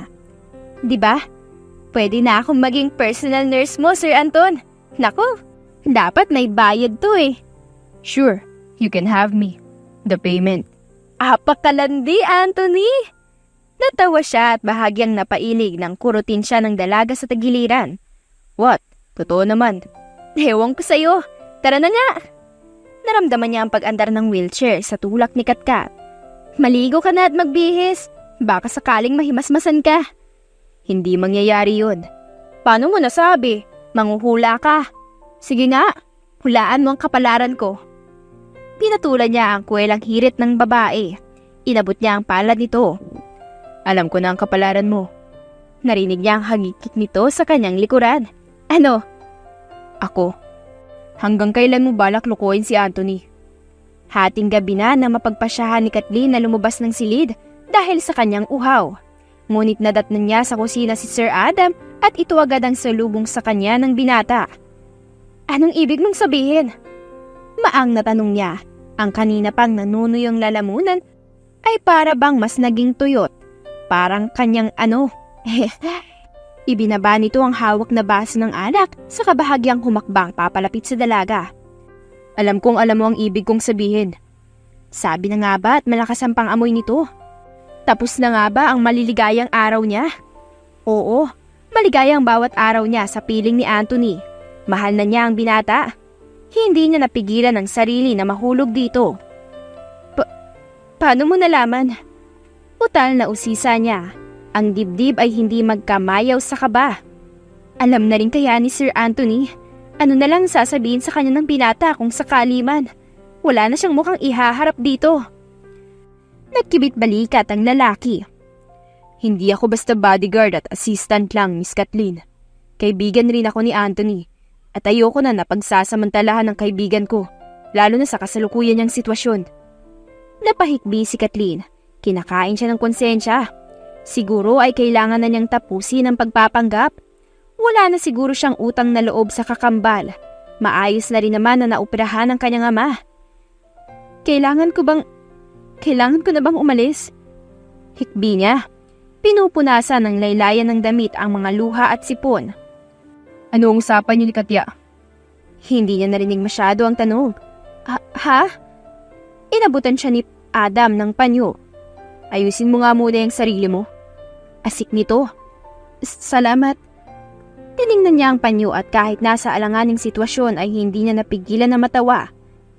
Di ba? Pwede na akong maging personal nurse mo, Sir Anton. Naku, dapat may bayad to eh. Sure, you can have me. The payment. Apakalandi, Anthony! Natawa siya at bahagyang napailig nang kurutin siya ng dalaga sa tagiliran. What? Totoo naman. Ewan ko sa'yo. Tara na nga! Naramdaman niya ang pag-andar ng wheelchair sa tulak ni Katkat. Maligo ka na at magbihis. Baka sakaling mahimasmasan ka. Hindi mangyayari yun. Paano mo nasabi? Manghuhula ka. Sige nga, hulaan mo ang kapalaran ko. Pinatulan niya ang kwelang hirit ng babae. Inabot niya ang palad nito. Alam ko na ang kapalaran mo. Narinig niya ang hagikik nito sa kanyang likuran. Ano? Ako. Hanggang kailan mo balak lukuin si Anthony? Hating gabi na mapagpasyahan ni Kathleen na lumabas ng silid dahil sa kanyang uhaw. Ngunit nadatnan niya sa kusina si Sir Adam at ito agad ang salubong sa kanya ng binata. Anong ibig mong sabihin? Maang na tanong niya. Ang kanina pang nanunuyong lalamunan ay para bang mas naging tuyot. Parang kanyang Ibinaba nito ang hawak na baso ng alak sa kabahagyang humakbang papalapit sa dalaga. Alam kong alam mo ang ibig kong sabihin. Sabi na nga ba at malakas ang pang-amoy nito? Tapos na nga ba ang maliligayang araw niya? Oo, maligayang bawat araw niya sa piling ni Anthony. Mahal na niya ang binata. Hindi niya napigilan ang sarili na mahulog dito. Paano mo nalaman? Utal na usisa niya. Ang dibdib ay hindi magkamayaw sa kaba. Alam na rin kaya ni Sir Anthony, ano na lang sasabihin sa kanya ng binata kung sakali man. Wala na siyang mukhang ihaharap dito. Nagkibit balikat ang lalaki. Hindi ako basta bodyguard at assistant lang, Miss Kathleen. Kaibigan rin ako ni Anthony. At ayoko na napagsasamantalahan ng kaibigan ko, lalo na sa kasalukuyan niyang sitwasyon. Napahikbi si Kathleen. Kinakain siya ng konsensya. Siguro ay kailangan na niyang tapusin ang pagpapanggap. Wala na siguro siyang utang na loob sa kakambal. Maayos na rin naman na naoperahan ang kanyang ama. Kailangan ko na bang umalis? Hikbi niya. Pinupunasan ng laylayan ng damit ang mga luha at sipon. Ano ang usapan niyo ni Katya? Hindi niya narinig masyado ang tanong. Ha? Inabutan siya ni Adam ng panyo. Ayusin mo nga muna yung sarili mo. Asik nito. Salamat. Tiningnan niya ang panyo at kahit nasa alanganing sitwasyon ay hindi niya napigilan na matawa.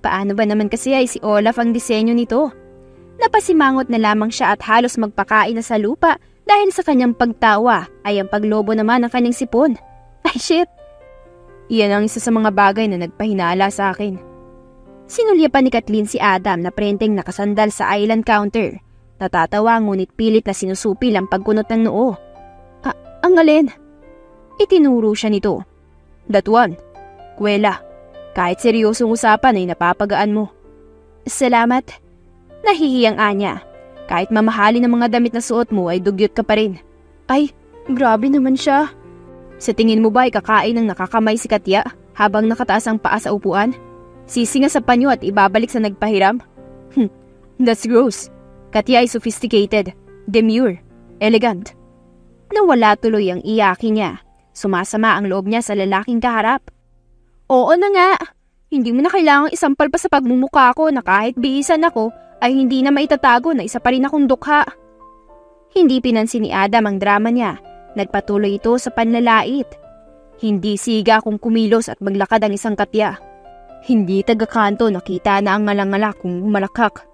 Paano ba naman kasi ay si Olaf ang disenyo nito? Napasimangot na lamang siya at halos magpakain na sa lupa dahil sa kanyang pagtawa ay ang paglobo naman ng kanyang sipon. Ay shit! Iyan ang isa sa mga bagay na nagpahinala sa akin. Sinulyapan ni Kathleen si Adam na prenteng nakasandal sa island counter. Natatawa ngunit pilit na sinusupil ang pagkunot ng noo. Ang alin? Itinuro siya nito. That one. Kwela. Kahit seryosong usapan ay napapagaan mo. Salamat. Nahihiyang anya. Kahit mamahali ng mga damit na suot mo ay dugyot ka pa rin. Ay, grabe naman siya. Sa tingin mo ba ay kakain ng nakakamay si Katya habang nakataas ang paa sa upuan? Sisinga sa panyo at ibabalik sa nagpahiram? That's gross. Katya ay sophisticated, demure, elegant. Nawala tuloy ang iyaki niya. Sumasama ang loob niya sa lalaking kaharap. Oo na nga. Hindi mo na kailangang isampal pa sa pagmumukha ko na kahit bihisan ako ay hindi na maitatago na isa pa rin akong dukha. Hindi pinansin ni Adam ang drama niya. Nagpatuloy ito sa panlalait. Hindi siga kung kumilos at maglakad ang isang Katya. Hindi taga-kanto nakita na ang ngalangala kung malakak.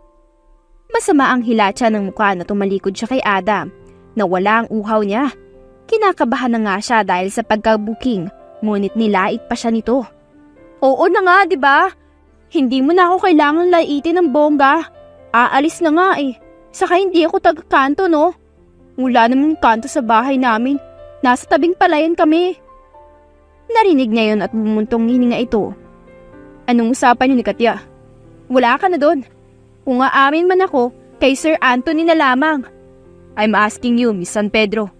Masama ang hilatsa ng mukha na tumalikod siya kay Adam. Nawala ang uhaw niya. Kinakabahan na nga siya dahil sa pagkabuking, ngunit nilait pa siya nito. Oo na nga, di ba? Hindi mo na ako kailangan laitin ng bongga. Aalis na nga eh. Saka hindi ako taga-kanto, no? Wala naman kanto sa bahay namin. Nasa tabing palayan kami. Narinig niya yun at bumuntong hininga ito. Anong usapan niyo ni Katya? Wala ka na doon. Kung aamin man ako, kay Sir Anthony na lamang. I'm asking you, Miss San Pedro.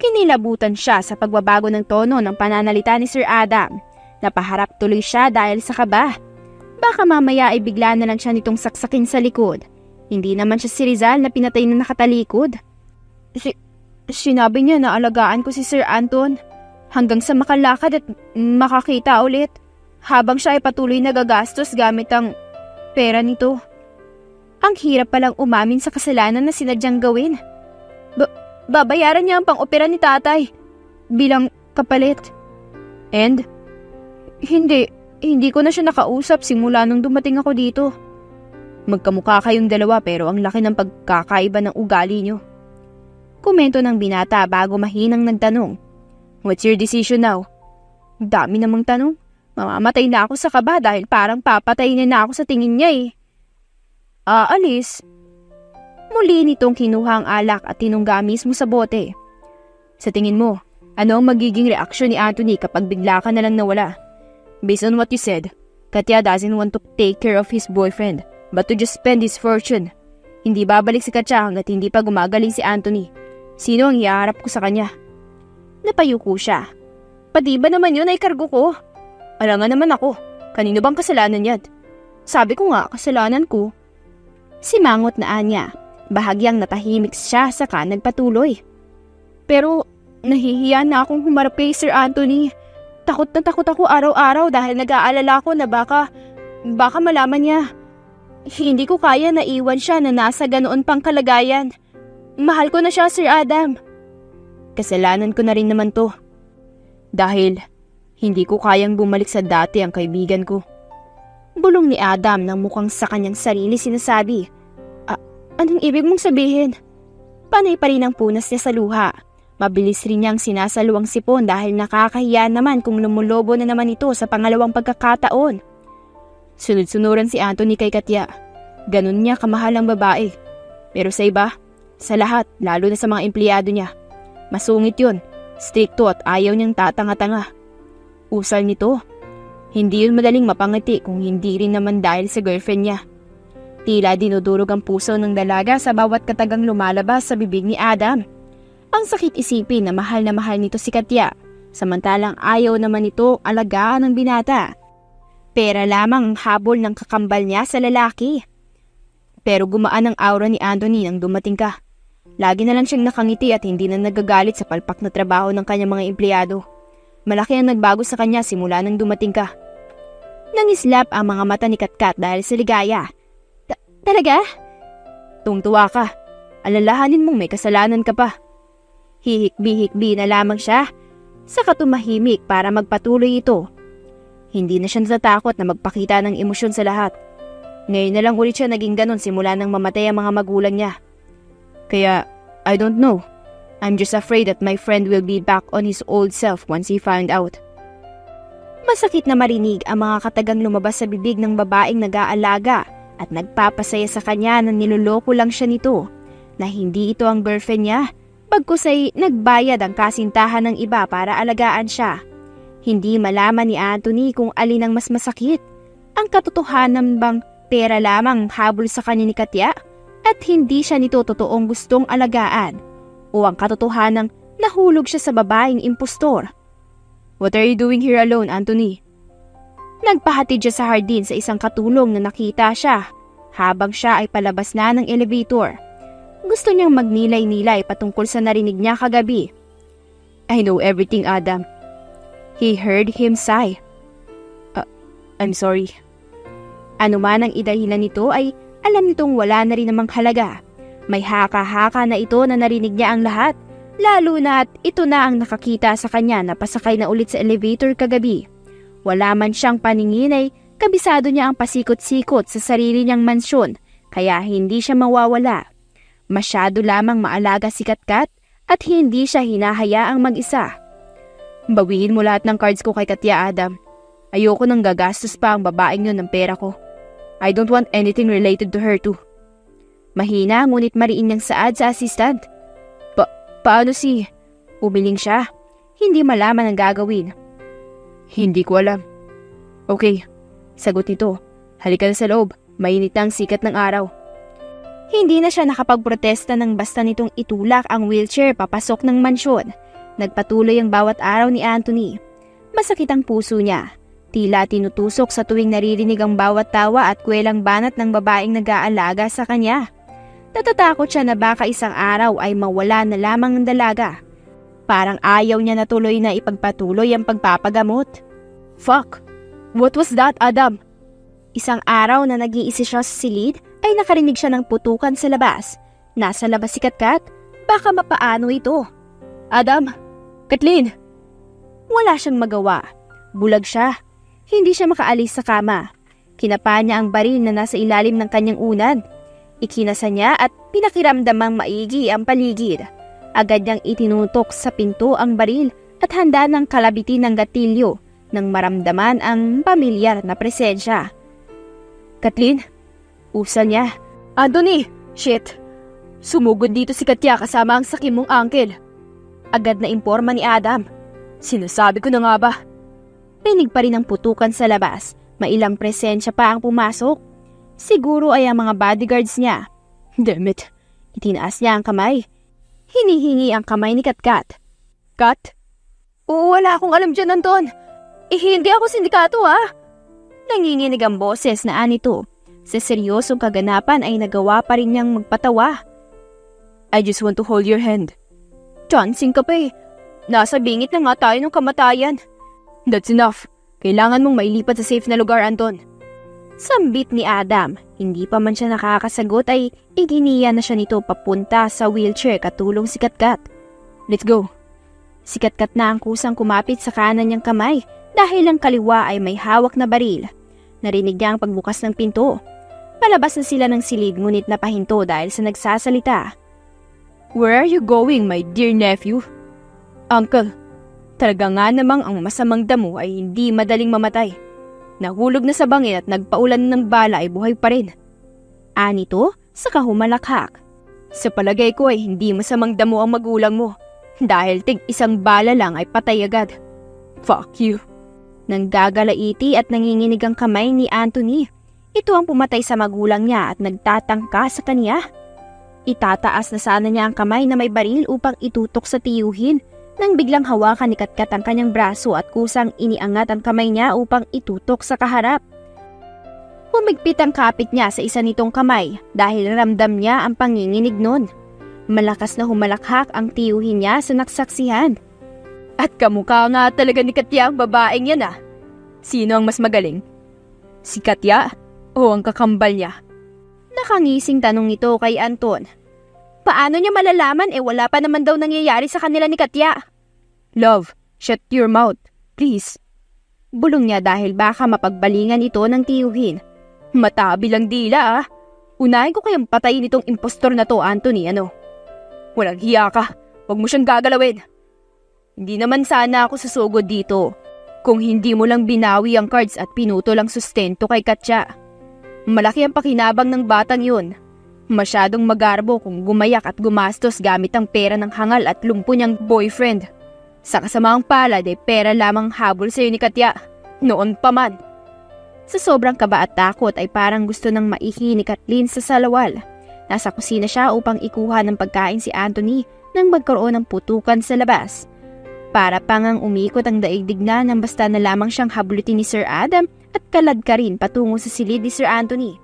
Kinilabutan siya sa pagbabago ng tono ng pananalita ni Sir Adam. Napaharap tuloy siya dahil sa kaba. Baka mamaya ay bigla na lang siya nitong saksakin sa likod. Hindi naman siya si Rizal na pinatay na nakatalikod. Sinabi niya na alagaan ko si Sir Anton hanggang sa makalakad at makakita ulit. Habang siya ay patuloy nagagastos gamit ang pera nito. Ang hirap palang umamin sa kasalanan na sinadyang gawin. Babayaran niya ang pang-opera ni tatay bilang kapalit. And hindi ko na siya nakausap simula nung dumating ako dito. Magkamukha kayong dalawa pero ang laki ng pagkakaiba ng ugali niyo. Komento ng binata bago mahinang nagtanong. What's your decision now? Dami namang tanong. Mamamatay na ako sa kaba dahil parang papatayin na ako sa tingin niya eh. Aalis. Muli nitong kinuha ang alak at tinungga mismo sa bote. Sa tingin mo, ano ang magiging reaksyon ni Anthony kapag bigla ka na lang nawala? Based on what you said, Katya doesn't want to take care of his boyfriend but to just spend his fortune. Hindi babalik si Katya hanggat hindi pa gumagaling si Anthony. Sino ang iharap ko sa kanya? Napayuko siya. Pati ba naman yun ay kargo ko? Alangan naman ako. Kanino bang kasalanan yan? Sabi ko nga, kasalanan ko. Simangot na Anya. Bahagyang natahimik siya saka nagpatuloy. Pero nahihiya na akong humarap kay Sir Anthony. Takot na takot ako araw-araw dahil nag-aalala ko na baka malaman niya. Hindi ko kaya na iwan siya na nasa ganoon pang kalagayan. Mahal ko na siya, Sir Adam. Kasalanan ko na rin naman to. Dahil hindi ko kayang bumalik sa dati ang kaibigan ko. Bulong ni Adam nang mukhang sa kanyang sarili sinasabi. Anong ibig mong sabihin? Panay pa rin ang punas niya sa luha. Mabilis rin niyang sinasaluang sipon dahil nakakahiya naman kung lumulobo na naman ito sa pangalawang pagkakataon. Sunod-sunuran si Anthony kay Katya. Ganun niya kamahal ang babae. Pero sa iba, sa lahat, lalo na sa mga empleyado niya. Masungit yun, strikto at ayaw niyang tatanga-tanga. Usal nito. Hindi yun madaling mapangiti kung hindi rin naman dahil sa girlfriend niya. Tila dinudurog ang puso ng dalaga sa bawat katagang lumalabas sa bibig ni Adam. Ang sakit isipin na mahal nito si Katya, samantalang ayaw naman ito alagaan ng binata. Pera lamang ang habol ng kakambal niya sa lalaki. Pero gumaan ang aura ni Anthony nang dumating ka. Lagi na lang siyang nakangiti at hindi na nagagalit sa palpak na trabaho ng kanyang mga empleyado. Malaki ang nagbago sa kanya simula nang dumating ka. Nangislap ang mga mata ni Katkat dahil sa ligaya. Talaga? Tungtuwa ka. Alalahanin mong may kasalanan ka pa. Hihikbi-hikbi na lamang siya. Saka tumahimik para magpatuloy ito. Hindi na siya natatakot na magpakita ng emosyon sa lahat. Ngayon na lang ulit siya naging ganon simula nang mamatay ang mga magulang niya. Kaya, I don't know. I'm just afraid that my friend will be back on his old self once he found out. Masakit na marinig ang mga katagang lumabas sa bibig ng babaeng nag-aalaga at nagpapasaya sa kanya na niloloko lang siya nito, na hindi ito ang girlfriend niya, bagkus ay nagbayad ang kasintahan ng iba para alagaan siya. Hindi malaman ni Anthony kung alin ang mas masakit, ang katotohanan bang pera lamang habol sa kanya ni Katya at hindi siya nito totoong gustong alagaan, o ang katotohanang nahulog siya sa babaeng impostor. What are you doing here alone, Anthony? Nagpahatid siya sa hardin sa isang katulong na nakita siya habang siya ay palabas na ng elevator. Gusto niyang magnilay-nilay patungkol sa narinig niya kagabi. I know everything, Adam. He heard him sigh. I'm sorry. Ano man ang idahilan nito ay alam nitong wala na rin namang halaga. May haka-haka na ito na narinig niya ang lahat, lalo na at ito na ang nakakita sa kanya na pasakay na ulit sa elevator kagabi. Wala man siyang paningin ay kabisado niya ang pasikot-sikot sa sarili niyang mansyon, kaya hindi siya mawawala. Masyado lamang maalaga si Katkat at hindi siya hinahayaang mag-isa. Bawiin mo lahat ng cards ko kay Katya, Adam. Ayoko nang gagastos pa ang babaeng yun ng pera ko. I don't want anything related to her too. Mahina ngunit mariin niyang saad sa assistant. Paano si... Umiling siya. Hindi malaman ang gagawin. Hindi ko alam. Okay, sagot nito. Halika na sa loob, mainit na ang sikat ng araw. Hindi na siya nakapagprotesta nang basta nitong itulak ang wheelchair papasok ng mansyon. Nagpatuloy ang bawat araw ni Anthony. Masakit ang puso niya. Tila tinutusok sa tuwing naririnig ang bawat tawa at kwelang banat ng babaeng nag-aalaga sa kanya. Natatakot siya na baka isang araw ay mawala na lamang ang dalaga. Parang ayaw niya na tuloy na ipagpatuloy ang pagpapagamot. Fuck! What was that, Adam? Isang araw na nag-iisi siya sa silid ay nakarinig siya ng putukan sa labas. Nasa labas si Katkat, baka mapaano ito. Adam! Kathleen! Wala siyang magawa. Bulag siya. Hindi siya makaalis sa kama. Kinapa niya ang baril na nasa ilalim ng kanyang unad. Ikinasa niya at pinakiramdamang maigi ang paligid. Agad niyang itinutok sa pinto ang baril at handa ng kalabitin ng gatilyo nang maramdaman ang pamilyar na presensya. Kathleen? Usal niya. Anthony! Shit! Sumugod dito si Katya kasama ang sakim mong uncle. Agad na imporma ni Adam. Sinasabi ko na nga ba? Rinig pa rin ang putukan sa labas. Mailang presensya pa ang pumasok. Siguro ay ang mga bodyguards niya. Damn it. Itinaas niya ang kamay. Hinihingi ang kamay ni Katkat. Kat? Oo, wala akong alam dyan, Anton. Hindi ako sindikato, ha? Nanginginig ang boses na anito. Sa seryosong kaganapan ay nagawa pa rin niyang magpatawa. I just want to hold your hand. Chancing ka pa eh. Nasa bingit na nga tayo ng kamatayan. That's enough. Kailangan mong mailipat sa safe na lugar, Anton. Sambit ni Adam. Hindi pa man siya nakakasagot ay iginiya na siya nito papunta sa wheelchair katulong si Katkat. Let's go. Si Katkat na ang kusang kumapit sa kanan niyang kamay dahil ang kaliwa ay may hawak na baril. Narinig niya ang pagbukas ng pinto. Palabas na sila ng silid ngunit napahinto dahil sa nagsasalita. Where are you going, my dear nephew? Uncle, talaga nga namang ang masamang damo ay hindi madaling mamatay. Nahulog na sa bangin at nagpaulan ng bala ay buhay pa rin. Anito, saka humalakhak. Sa palagay ko ay hindi masamang damo ang magulang mo. Dahil tig isang bala lang ay patay agad. Fuck you. Nang gagalaiti at nanginginig ang kamay ni Anthony. Ito ang pumatay sa magulang niya at nagtatangka sa kanya. Itataas na sana niya ang kamay na may baril upang itutok sa tiyuhin nang biglang hawakan ni Katkat ang kanyang braso at kusang iniangat ang kamay niya upang itutok sa kaharap. Humigpit ang kapit niya sa isa nitong kamay dahil ramdam niya ang panginginig nun. Malakas na humalakhak ang tiyuhin niya sa naksaksihan. At kamukha nga talaga ni Katya ang babaeng yan ah. Sino ang mas magaling? Si Katya o ang kakambal niya? Nakangising tanong nito kay Anton. Paano niya malalaman wala pa naman daw nangyayari sa kanila ni Katya? Love, shut your mouth, please. Bulong niya dahil baka mapagbalingan ito ng tiyuhin. Matabi lang dila ah. Unahin ko kayang patayin itong impostor na to, Anthony, ano? Walang hiya ka, huwag mo siyang gagalawin. Hindi naman sana ako susugod dito kung hindi mo lang binawi ang cards at pinuto lang sustento kay Katya. Malaki ang pakinabang ng batang yun. Masyadong magarbo kung gumayak at gumastos gamit ang pera ng hangal at lumpo niyang boyfriend. Sa kasamaang palad ay pera lamang habol sa'yo ni Katya. Noon pa man. Sa sobrang kaba at takot ay parang gusto nang maihi ni Kathleen sa salawal. Nasa kusina siya upang ikuha ng pagkain si Anthony nang magkaroon ng putukan sa labas. Para pangang umikot ang daigdig na nang basta na lamang siyang hablutin ni Sir Adam at kalad ka rin patungo sa silid ni Sir Anthony.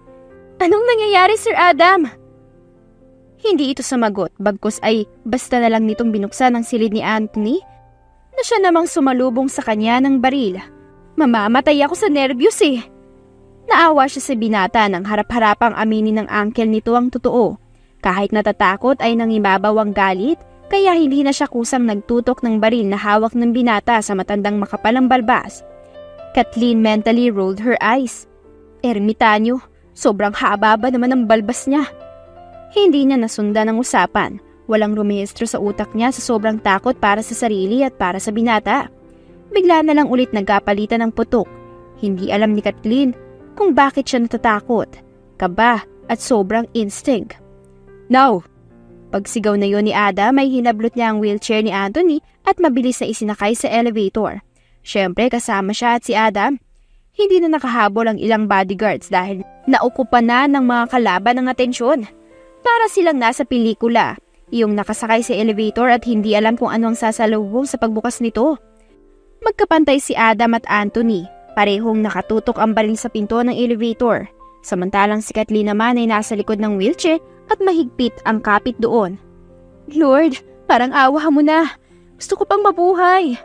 Anong nangyayari, Sir Adam? Hindi ito sumagot, bagkus ay basta na lang nitong binuksan ang silid ni Anthony na siya namang sumalubong sa kanya ng baril. Mamamatay ako sa nervyos eh. Naawa siya sa binata nang harap-harapang aminin ng uncle nito ang totoo. Kahit natatakot ay nangibabaw ang galit, kaya hindi na siya kusang nagtutok ng baril na hawak ng binata sa matandang makapalang balbas. Kathleen mentally rolled her eyes. Ermitanyo, sobrang haba ba naman ang balbas niya? Hindi niya nasundan ang usapan. Walang rumehistro sa utak niya sa sobrang takot para sa sarili at para sa binata. Bigla na lang ulit nagkapalitan ng putok. Hindi alam ni Kathleen kung bakit siya natatakot, kaba at sobrang instinct. Now! Pagsigaw na yon ni Ada, may hinablot niya ang wheelchair ni Anthony at mabilis na isinakay sa elevator. Siyempre kasama siya at si Adam. Hindi na nakahabol ang ilang bodyguards dahil naukupan na ng mga kalaban ng atensyon. Para silang nasa pelikula, yung nakasakay sa elevator at hindi alam kung ano ang sasalubong sa pagbukas nito. Magkapantay si Adam at Anthony, parehong nakatutok ang baril sa pinto ng elevator. Samantalang si Kathleen naman ay nasa likod ng wheelchair at mahigpit ang kapit doon. Lord, parang awa mo na. Gusto ko pang mabuhay.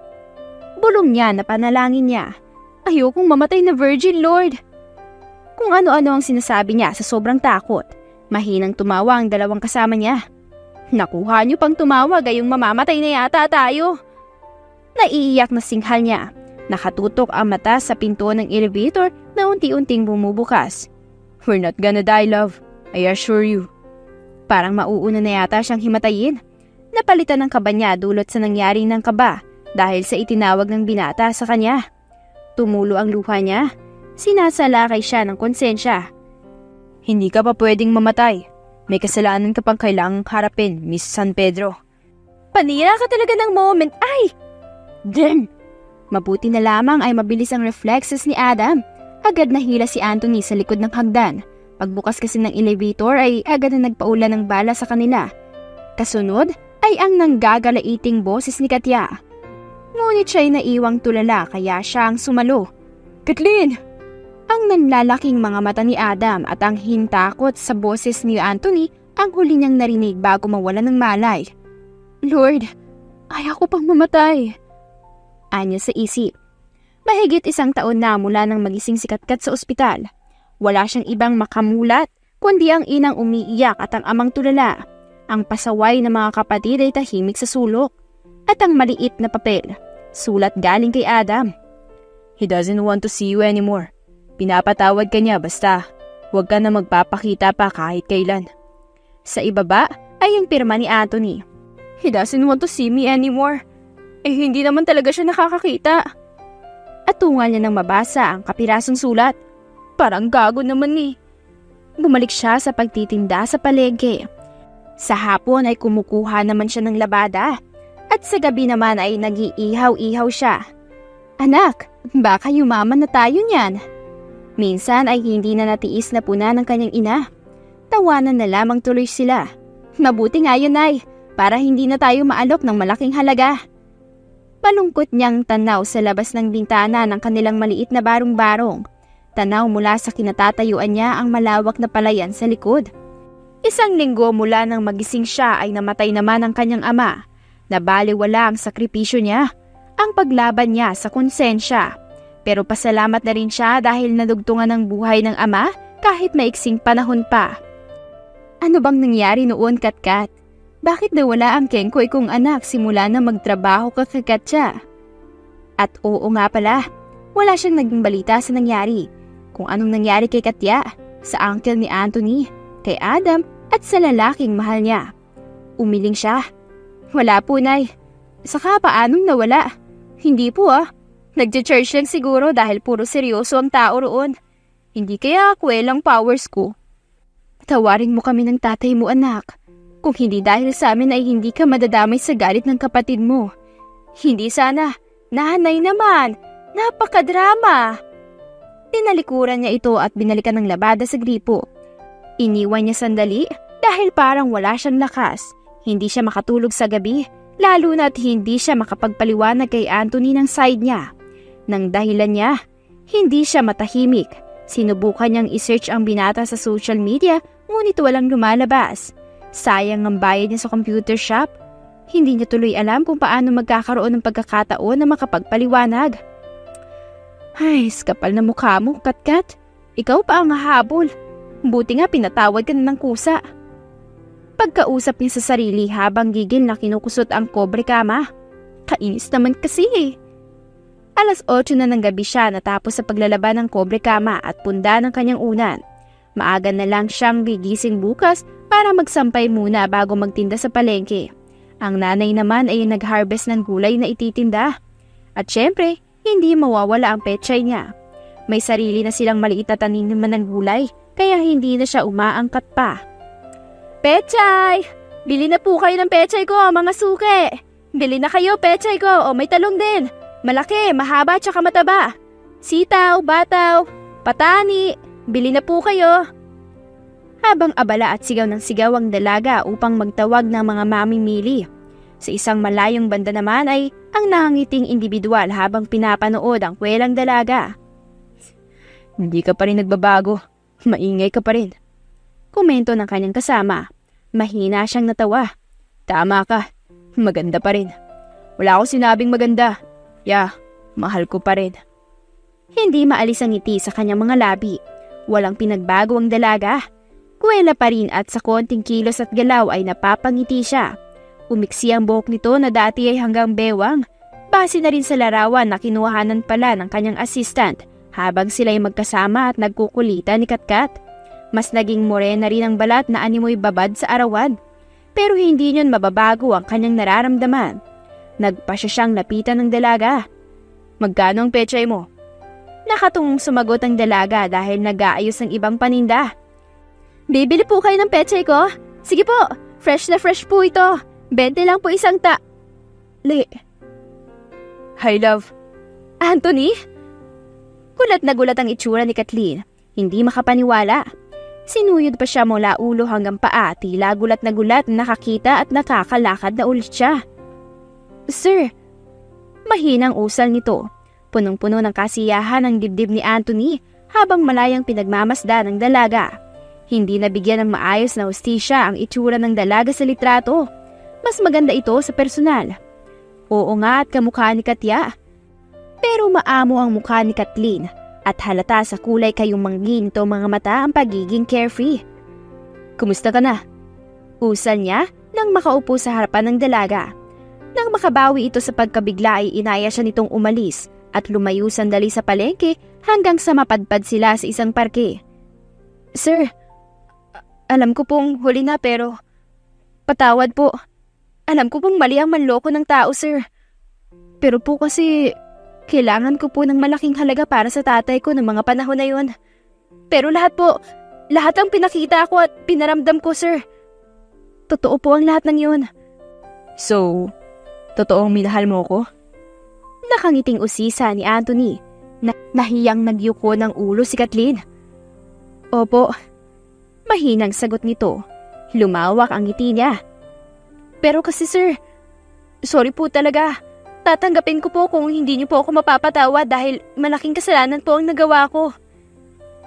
Bulong niya na panalangin niya. Ayokong mamatay na virgin, Lord. Kung ano-ano ang sinasabi niya sa sobrang takot, mahinang tumawa ang dalawang kasama niya. Nakuha niyo pang tumawa gayong mamamatay na yata tayo. Naiiyak na singhal niya. Nakatutok ang mata sa pinto ng elevator na unti-unting bumubukas. We're not gonna die, love. I assure you. Parang mauuna na yata siyang himatayin. Napalitan ng kaba niya dulot sa nangyari ng kaba dahil sa itinawag ng binata sa kanya. Tumulo ang luha niya. Sinasalakay siya ng konsensya. Hindi ka pa pwedeng mamatay. May kasalanan ka pang kailangang harapin, Miss San Pedro. Panira ka talaga ng moment. Ay! Damn! Mabuti na lamang ay mabilis ang reflexes ni Adam. Agad nahila si Anthony sa likod ng hagdan. Pagbukas kasi ng elevator ay agad na nagpaula ng bala sa kanila. Kasunod ay ang nanggagalaiting boses ni Katya. Ngunit siya'y naiwang tulala kaya siya ang sumalo. Kathleen! Ang nanlalaking mga mata ni Adam at ang hintakot sa boses ni Anthony ang huli niyang narinig bago mawala ng malay. Lord, ayaw ko pang mamatay. Anya sa isip. Mahigit 1 taon na mula nang magising si Katkat sa ospital. Wala siyang ibang makamulat, kundi ang inang umiiyak at ang amang tulala. Ang pasaway ng mga kapatid ay tahimik sa sulok. At ang maliit na papel, sulat galing kay Adam. He doesn't want to see you anymore. Pinapatawad ka niya basta huwag ka na magpapakita pa kahit kailan. Sa ibaba ay ang pirma ni Anthony. He doesn't want to see me anymore. Eh hindi naman talaga siya nakakakita. At tungal niya nang mabasa ang kapirasong sulat. Parang gago naman eh. Bumalik siya sa pagtitinda sa palengke. Sa hapon ay kumukuha naman siya ng labada. At sa gabi naman ay nag-iihaw-ihaw siya. Anak, baka yumaman na tayo niyan. Minsan ay hindi na natiis na puna ng kanyang ina. Tawanan na lamang tuloy sila. Mabuti nga yun ay, para hindi na tayo maalok ng malaking halaga. Malungkot niyang tanaw sa labas ng bintana ng kanilang maliit na barong-barong. Tanaw mula sa kinatatayuan niya ang malawak na palayan sa likod. 1 linggo mula nang magising siya ay namatay naman ang kanyang ama. Nabaliwala ang sakripisyo niya, ang paglaban niya sa konsensya. Pero pasalamat na rin siya dahil nadugtungan ng buhay ng ama kahit maiksing panahon pa. Ano bang nangyari noon, Katkat? Bakit nawala ang Kengkoy kong anak simula na magtrabaho ka kay Katya? At oo nga pala, wala siyang naging balita sa nangyari. Kung anong nangyari kay Katya, sa uncle ni Anthony, kay Adam at sa lalaking mahal niya. Umiling siya. Wala po, Nay. Saka paanong nawala? Hindi po Nagja-church lang siguro dahil puro seryoso ang tao roon. Hindi kaya kwelang powers ko. Tawarin mo kami ng tatay mo, anak. Kung hindi dahil sa amin ay hindi ka madadamay sa galit ng kapatid mo. Hindi sana. Nanay naman. Napakadrama. Tinalikuran niya ito at binalikan ng labada sa gripo. Iniwan niya sandali dahil parang wala siyang lakas. Hindi siya makatulog sa gabi, lalo na't hindi siya makapagpaliwanag kay Anthony ng side niya. Nang dahilan niya, hindi siya matahimik. Sinubukan niyang isearch ang binata sa social media, ngunit walang lumalabas. Sayang ang bayad niya sa computer shop. Hindi niya tuloy alam kung paano magkakaroon ng pagkakataon na makapagpaliwanag. Ay, skapal na mukha mo, Katkat. Ikaw pa ang hahabol. Buti nga pinatawad ka na ng kusa. Pagkausap niya sa sarili habang gigil na kinukusot ang kobre kama. Kainis naman kasi eh. 8:00 na ng gabi siya natapos sa paglalaban ng kobre kama at punda ng kanyang unan. Maaga na lang siyang gigising bukas para magsampay muna bago magtinda sa palengke. Ang nanay naman ay nag-harvest ng gulay na ititinda. At syempre, hindi mawawala ang pechay niya. May sarili na silang maliit na taniman ng gulay, kaya hindi na siya umaangkat pa. Pechay! Bili na po kayo ng pechay ko, mga suke! Bili na kayo, pechay ko, o may talong din! Malaki, mahaba tsaka mataba. Sitaw, bataw, patani, bili na po kayo. Habang abala at sigaw ng sigaw ang dalaga upang magtawag ng mga mamimili. Sa isang malayong banda naman ay ang nangangiting individual habang pinapanood ang kwelang dalaga. Hindi ka pa rin nagbabago. Maingay ka pa rin. Komento ng kanyang kasama. Mahina siyang natawa. Tama ka. Maganda pa rin. Wala akong sinabing maganda. Mahal ko pa rin. Hindi maalis ang ngiti sa kanyang mga labi. Walang pinagbago ang dalaga. Kuwela pa rin at sa konting kilos at galaw ay napapangiti siya. Umiksi ang buhok nito na dati ay hanggang bewang. Base na rin sa larawan na kinuhanan pala ng kanyang assistant habang sila'y magkasama at nagkukulitan ni Katkat. Mas naging morena rin ang balat na animoy babad sa arawan. Pero hindi niyon mababago ang kanyang nararamdaman. Nagpasya siyang lapitan ng dalaga. Magkano ang pechay mo? Nakatungong sumagot ang dalaga dahil nag-aayos ng ibang paninda. Bibili po kayo ng pechay ko? Sige po, fresh na fresh po ito. 20 lang po isang Hi, love. Anthony? Gulat na gulat ang itsura ni Kathleen. Hindi makapaniwala. Sinuyod pa siya mula ulo hanggang paa, tila gulat na nakakita at nakakalakad na ulit siya. Sir, mahinang usal nito. Punong-puno ng kasiyahan ang dibdib ni Anthony habang malayang pinagmamasdan ng dalaga. Hindi nabigyan ng maayos na hustisya ang itsura ng dalaga sa litrato. Mas maganda ito sa personal. Oo nga at kamukha ni Katya. Pero maamo ang mukha ni Kathleen at halata sa kulay kayumanggi nito mga mata ang pagiging carefree. Kumusta ka na? Usal niya nang makaupo sa harapan ng dalaga. Nang makabawi ito sa pagkabigla ay inaya siya nitong umalis at lumayo sandali sa palengke hanggang sa mapadpad sila sa isang parke. Sir, alam ko pong huli na pero patawad po. Alam ko pong mali ang manloko ng tao, sir. Pero po kasi kailangan ko po ng malaking halaga para sa tatay ko ng mga panahon na yun. Pero lahat ang pinakita ko at pinaramdam ko, sir. Totoo po ang lahat ng yun. So, totoong minahal mo ko? Nakangiting usisa ni Anthony. Nahiyang nagyuko ng ulo si Kathleen. Opo. Mahinang sagot nito. Lumawak ang ngiti niya. Pero kasi sir, sorry po talaga. Tatanggapin ko po kung hindi niyo po ako mapapatawa dahil malaking kasalanan po ang nagawa ko.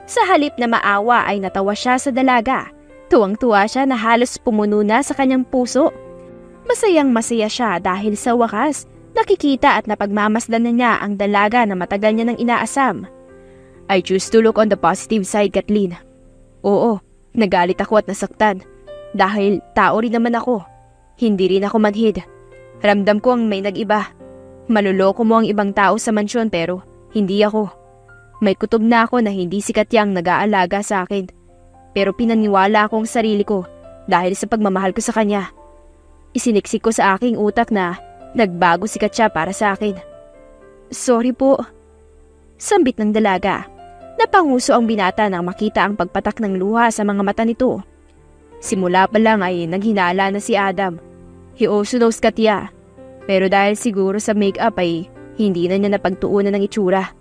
Sa halip na maawa ay natawa siya sa dalaga. Tuwang-tuwa siya na halos pumuno na sa kanyang puso. Masayang masaya siya dahil sa wakas, nakikita at napagmamasdan na niya ang dalaga na matagal niya nang inaasam. I choose to look on the positive side, Kathleen. Oo, nagalit ako at nasaktan. Dahil tao rin naman ako. Hindi rin ako manhid. Ramdam ko ang may nag-iba. Maluloko mo ang ibang tao sa mansyon pero hindi ako. May kutob na ako na hindi si Katyang nag-aalaga sa akin. Pero pinaniwala ko ang sarili ko dahil sa pagmamahal ko sa kanya. Isiniksik ko sa aking utak na nagbago si Katya para sa akin. Sorry po. Sambit ng dalaga. Napanguso ang binata nang makita ang pagpatak ng luha sa mga mata nito. Simula pa lang ay naghinala na si Adam. He also knows Katya. Pero dahil siguro sa make-up ay hindi na niya napagtuunan ng itsura.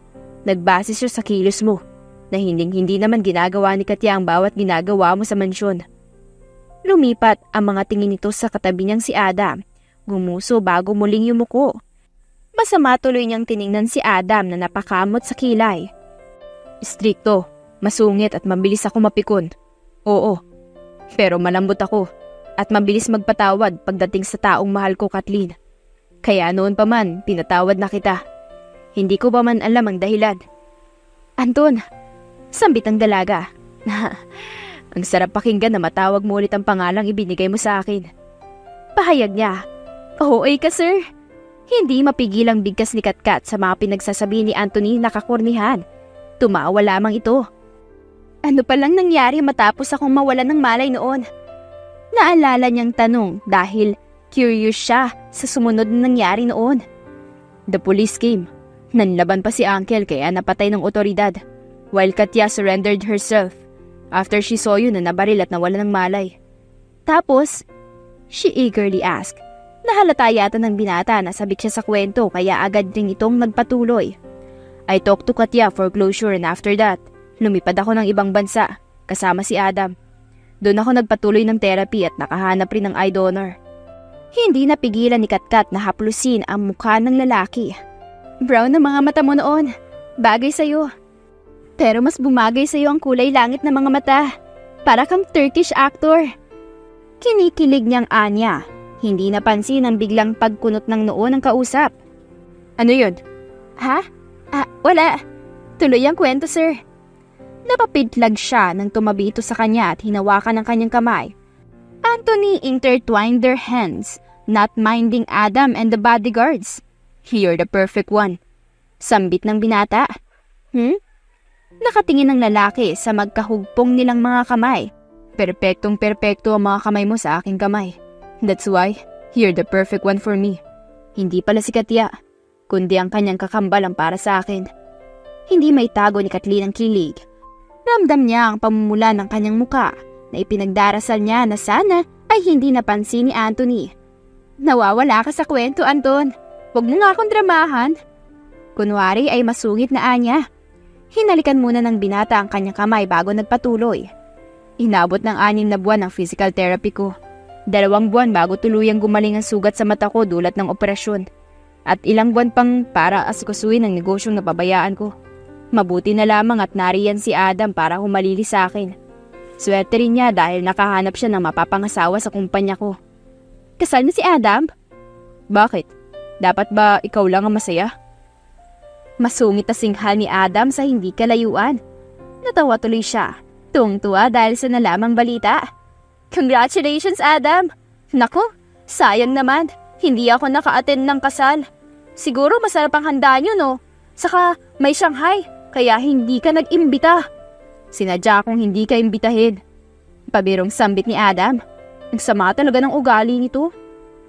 Nagbase siya sa kilos mo na hindi naman ginagawa ni Katya ang bawat ginagawa mo sa mansyon. Lumipat ang mga tingin nito sa katabi niyang si Adam. Gumuso bago muling yumuko. Masama tuloy niyang tiningnan si Adam na napakamot sa kilay. Strikto, masungit at mabilis ako mapikon. Oo, pero malambot ako at mabilis magpatawad pagdating sa taong mahal ko, Kathleen. Kaya noon pa man, pinatawad na kita. Hindi ko pa man alam ang dahilan. Anton, sambit ang dalaga. Ang sarap pakinggan na matawag mo ulit ang pangalang ibinigay mo sa akin. Pahayag niya. OA ka, sir. Hindi mapigil ang bigkas ni Katkat sa mga pinagsasabi ni Anthony na kakurnihan. Tumawa lamang ito. Ano palang nangyari matapos akong mawalan ng malay noon? Naalala niyang tanong dahil curious siya sa sumunod na nangyari noon. The police came. Nanlaban pa si Uncle kaya napatay ng otoridad. While Katya surrendered herself after she saw you na nabaril at nawala ng malay. Tapos, she eagerly asked, Nahalata yata ng binata na sabik siya sa kwento kaya agad rin itong nagpatuloy. I talked to Katya for closure and after that, lumipad ako ng ibang bansa kasama si Adam. Doon ako nagpatuloy ng therapy at nakahanap rin ng eye donor. Hindi napigilan ni Katkat na haplusin ang mukha ng lalaki. Brown na mga mata mo noon. Bagay sa'yo. Pero mas bumagay sa'yo ang kulay langit ng mga mata. Para kang Turkish actor. Kinikilig niyang anya. Hindi napansin ang biglang pagkunot ng noo ng kausap. Ano yun? Ha? Wala. Tuloy ang kwento, sir. Napapidlag siya nang tumabi ito sa kanya at hinawakan ang kanyang kamay. Anthony intertwined their hands, not minding Adam and the bodyguards. You're the perfect one. Sambit ng binata. Nakatingin ang lalaki sa magkahugpong nilang mga kamay. Perpektong-perpekto ang mga kamay mo sa aking kamay. That's why, you're the perfect one for me. Hindi pala si Katya, kundi ang kanyang kakambal ang para sa akin. Hindi may tago ni Kathleen ang kilig. Ramdam niya ang pamumula ng kanyang muka na ipinagdarasal niya na sana ay hindi napansin ni Anthony. Nawawala ka sa kwento, Anton. Huwag mo nga akong dramahan. Kunwari ay masungit na anya. Hinalikan muna ng binata ang kanyang kamay bago nagpatuloy. Inabot ng 6 na buwan ang physical therapy ko. 2 buwan bago tuluyang gumaling ang sugat sa mata ko dulot ng operasyon. At ilang buwan pang para asikasuhin ang negosyong napabayaan ko. Mabuti na lamang at nariyan si Adam para humalili sa akin. Swerte rin niya dahil nakahanap siya ng mapapangasawa sa kumpanya ko. Kasal na si Adam? Bakit? Dapat ba ikaw lang ang masaya? Masungit na singhal ni Adam sa hindi kalayuan. Natawa tuloy siya. Tuwang-tuwa dahil sa nalamang balita. Congratulations, Adam! Naku, sayang naman. Hindi ako naka-attend ng kasal. Siguro masarap ang handa niyo, no? Saka may Shanghai, kaya hindi ka nag-imbita. Sinadya kong hindi ka imbitahin. Pabirong sambit ni Adam. Ang sama talaga ng ugali nito.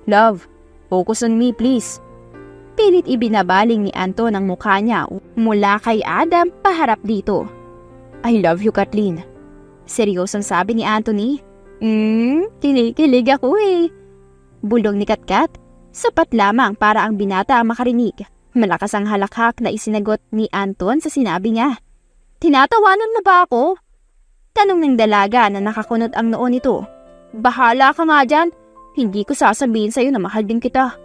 Love, focus on me please. Pilit ibinabaling ni Anton ang mukha niya mula kay Adam paharap dito. I love you, Kathleen. Seryosong sabi ni Anthony. Kinikilig ako eh. Bulong ni Katkat. Sapat lamang para ang binata ang makarinig. Malakas ang halakhak na isinagot ni Anton sa sinabi niya. Tinatawanan mo ba ako? Tanong ng dalaga na nakakunot ang noo nito. Bahala ka nga dyan. Hindi ko sasabihin sa'yo na mahal din kita.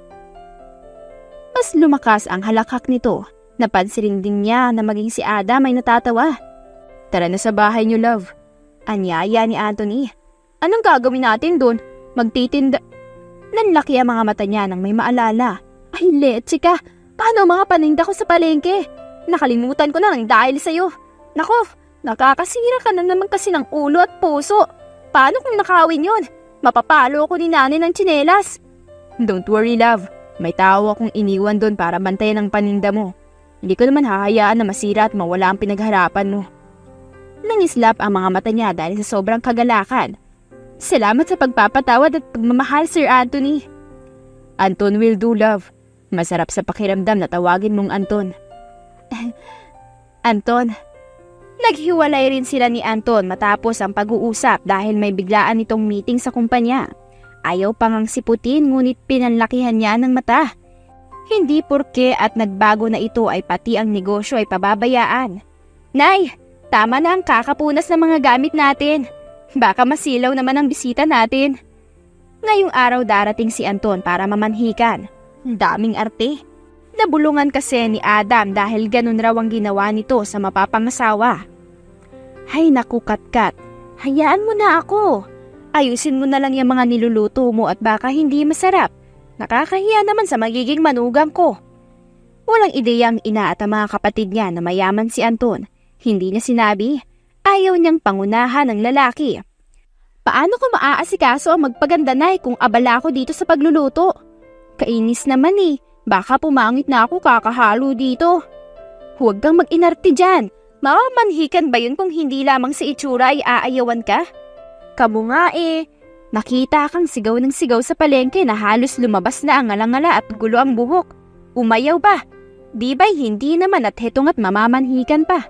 Mas lumakas ang halakhak nito. Napansin din niya na maging si Adam ay natatawa. Tara na sa bahay niyo, love. Anyaya ni Anthony. Anong gagawin natin doon? Magtitinda... Nanlaki ang mga mata niya nang may maalala. Ay, leche ka. Paano mga paninda ko sa palengke? Nakalimutan ko na nang dahil sa'yo. Nako, nakakasira ka na naman kasi ng ulo at puso. Paano kung nakawin yun? Mapapalo ko ni nanay ng tsinelas. Don't worry, love. May tao akong iniwan doon para bantayan ang paninda mo. Hindi ko naman hahayaan na masira at mawala ang pinagharapan mo. Nangislap ang mga mata niya dahil sa sobrang kagalakan. Salamat sa pagpapatawad at pagmamahal, Sir Anthony. Anton will do, love. Masarap sa pakiramdam na tawagin mong Anton. Anton. Naghiwalay rin sila ni Anton matapos ang pag-uusap dahil may biglaan itong meeting sa kumpanya. Ayaw pang siputin ngunit pinanlakihan niya ng mata. Hindi porke at nagbago na ito ay pati ang negosyo ay pababayaan. Nay, tama na ang kakapunas ng mga gamit natin. Baka masilaw naman ang bisita natin. Ngayong araw darating si Anton para mamanhikan. Daming arte. Nabulungan kasi ni Adam dahil ganun raw ang ginawa nito sa mapapangasawa. Hay naku, Katkat. Hayaan mo na ako. Ayusin mo na lang yung mga niluluto mo at baka hindi masarap. Nakakahiya naman sa magiging manugang ko. Walang ideyang ina at ang mga kapatid niya na mayaman si Anton. Hindi niya sinabi. Ayaw niyang pangunahan ng lalaki. Paano ko maaasikaso ang magpaganda na kung abala ako dito sa pagluluto? Kainis naman eh. Baka pumangit na ako kakahalo dito. Huwag kang mag-inarte dyan. Makamanhikan ba yun kung hindi lamang sa itsura ay aayawan ka? Kamu nga eh. Nakita kang sigaw ng sigaw sa palengke na halos lumabas na ang alangala at gulo ang buhok. Umayaw ba? Di ba'y hindi naman at hetong at mamamanhikan pa?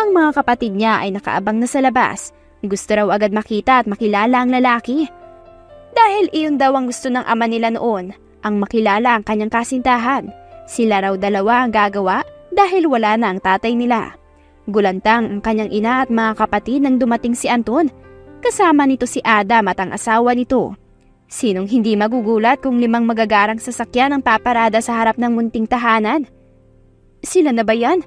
Ang mga kapatid niya ay nakaabang na sa labas. Gusto raw agad makita at makilala ang lalaki. Dahil iyon daw ang gusto ng ama nila noon, ang makilala ang kanyang kasintahan. Sila raw dalawa ang gagawa dahil wala na ang tatay nila. Gulantang ang kanyang ina at mga kapatid nang dumating si Anton. Kasama nito si Adam at ang asawa nito. Sinong hindi magugulat kung 5 magagarang sasakyan ang paparada sa harap ng munting tahanan? Sila na ba yan?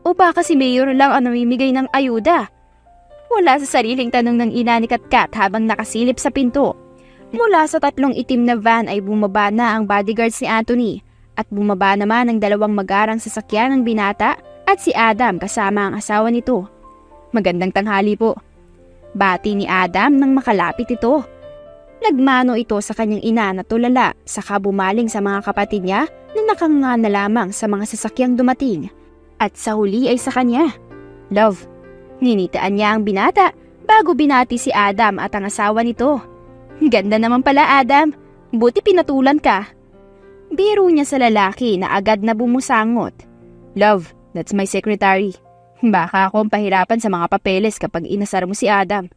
O baka si Mayor lang ang namimigay ng ayuda? Wala sa sariling tanong ng ina ni Katkat habang nakasilip sa pinto. Mula sa 3 itim na van ay bumaba na ang bodyguard si Anthony at bumaba naman ang 2 magarang sasakyan ng binata at si Adam kasama ang asawa nito. Magandang tanghali po. Bati ni Adam nang makalapit ito. Nagmano ito sa kanyang ina na tulala saka bumaling sa mga kapatid niya na nakanganga na lamang sa mga sasakyang dumating. At sa huli ay sa kanya. Love, ninitaan niya ang binata bago binati si Adam at ang asawa nito. Ganda naman pala Adam, buti pinatulan ka. Biro niya sa lalaki na agad na bumusangot. Love, that's my secretary. Baka akong pahirapan sa mga papeles kapag inasar mo si Adam.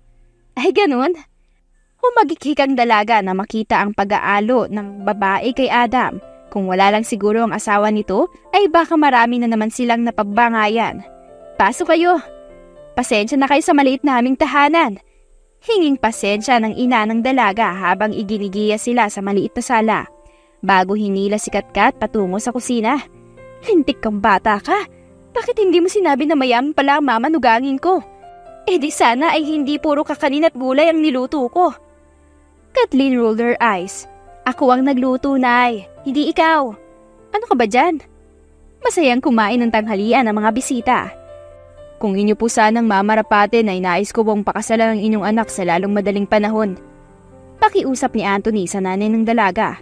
Ay ganun? Humagikik ang dalaga na makita ang pag-aalo ng babae kay Adam. Kung wala lang siguro ang asawa nito, ay baka marami na naman silang napagbangayan. Pasok kayo. Pasensya na kayo sa maliit naming tahanan. Hinging pasensya ng ina ng dalaga habang iginigiya sila sa maliit na sala. Bago hinila si Katkat patungo sa kusina. Lintik kang bata ka. Bakit hindi mo sinabi na mayaman pala ang mamanugangin ko? Eh di sana ay hindi puro kakanin at gulay ang niluto ko. Kathleen rolled her eyes. Ako ang nagluto, Nay. Hindi ikaw. Ano ka ba dyan? Masayang kumain ng tanghalian ang mga bisita. Kung inyo po sanang mamarapatin ay nais ko pong pakasalan ang inyong anak sa lalong madaling panahon. Pakiusap ni Anthony sa nanay ng dalaga.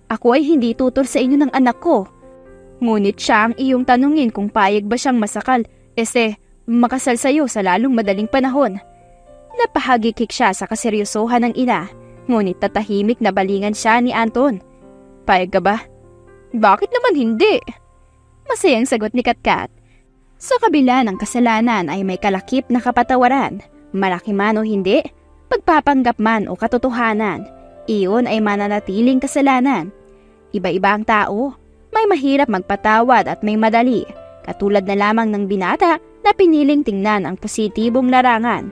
Ako ay hindi tutor sa inyo ng anak ko. Ngunit siya ang iyong tanungin kung payag ba siyang masakal, makasal sa'yo sa lalong madaling panahon. Napahagikik siya sa kaseryosohan ng ina, ngunit tatahimik na balingan siya ni Anton. Payag ka ba? Bakit naman hindi? Masayang sagot ni Katkat. Sa kabila ng kasalanan ay may kalakip na kapatawaran. Malaki man o hindi, pagpapanggap man o katotohanan, iyon ay mananatiling kasalanan. Iba-iba ang tao, may mahirap magpatawad at may madali, katulad na lamang ng binata na piniling tingnan ang positibong larangan.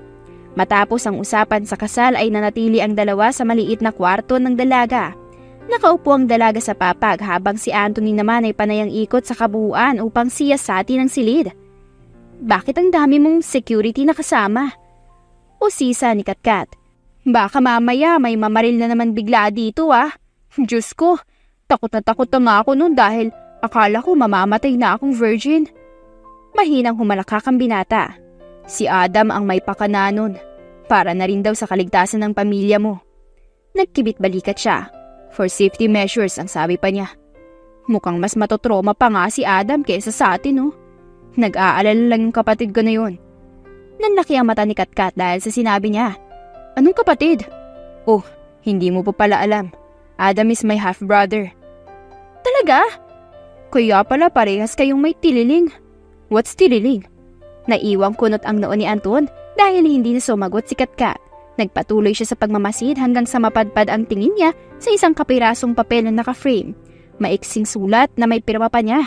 Matapos ang usapan sa kasal ay nanatili ang dalawa sa maliit na kwarto ng dalaga. Nakaupo ang dalaga sa papag habang si Anthony naman ay panayang ikot sa kabuuan upang siyasati ng silid. Bakit ang dami mong security na kasama? Usisa ni Katkat. Baka mamaya may mamaril na naman bigla dito Diyos ko, takot na nga ako noon dahil akala ko mamamatay na akong virgin. Mahinang humalakak ang binata. Si Adam ang may pakana nun. Para na rin daw sa kaligtasan ng pamilya mo. Nagkibit balikat siya. For safety measures ang sabi pa niya. Mukhang mas matotroma pa nga si Adam kaysa sa atin Nag-aalala lang yung kapatid ko na yun. Nanlaki ang mata ni Katkat dahil sa sinabi niya. Anong kapatid? Oh, hindi mo pa pala alam. Adam is my half-brother. Talaga? Kaya pala parehas kayong may tililing. What's tililing? Naiwang kunot ang noon ni Anton dahil hindi na sumagot si Katkat. Nagpatuloy siya sa pagmamasid hanggang sa mapadpad ang tingin niya sa isang kapirasong papel na naka-frame. Maiksing sulat na may pirma pa niya.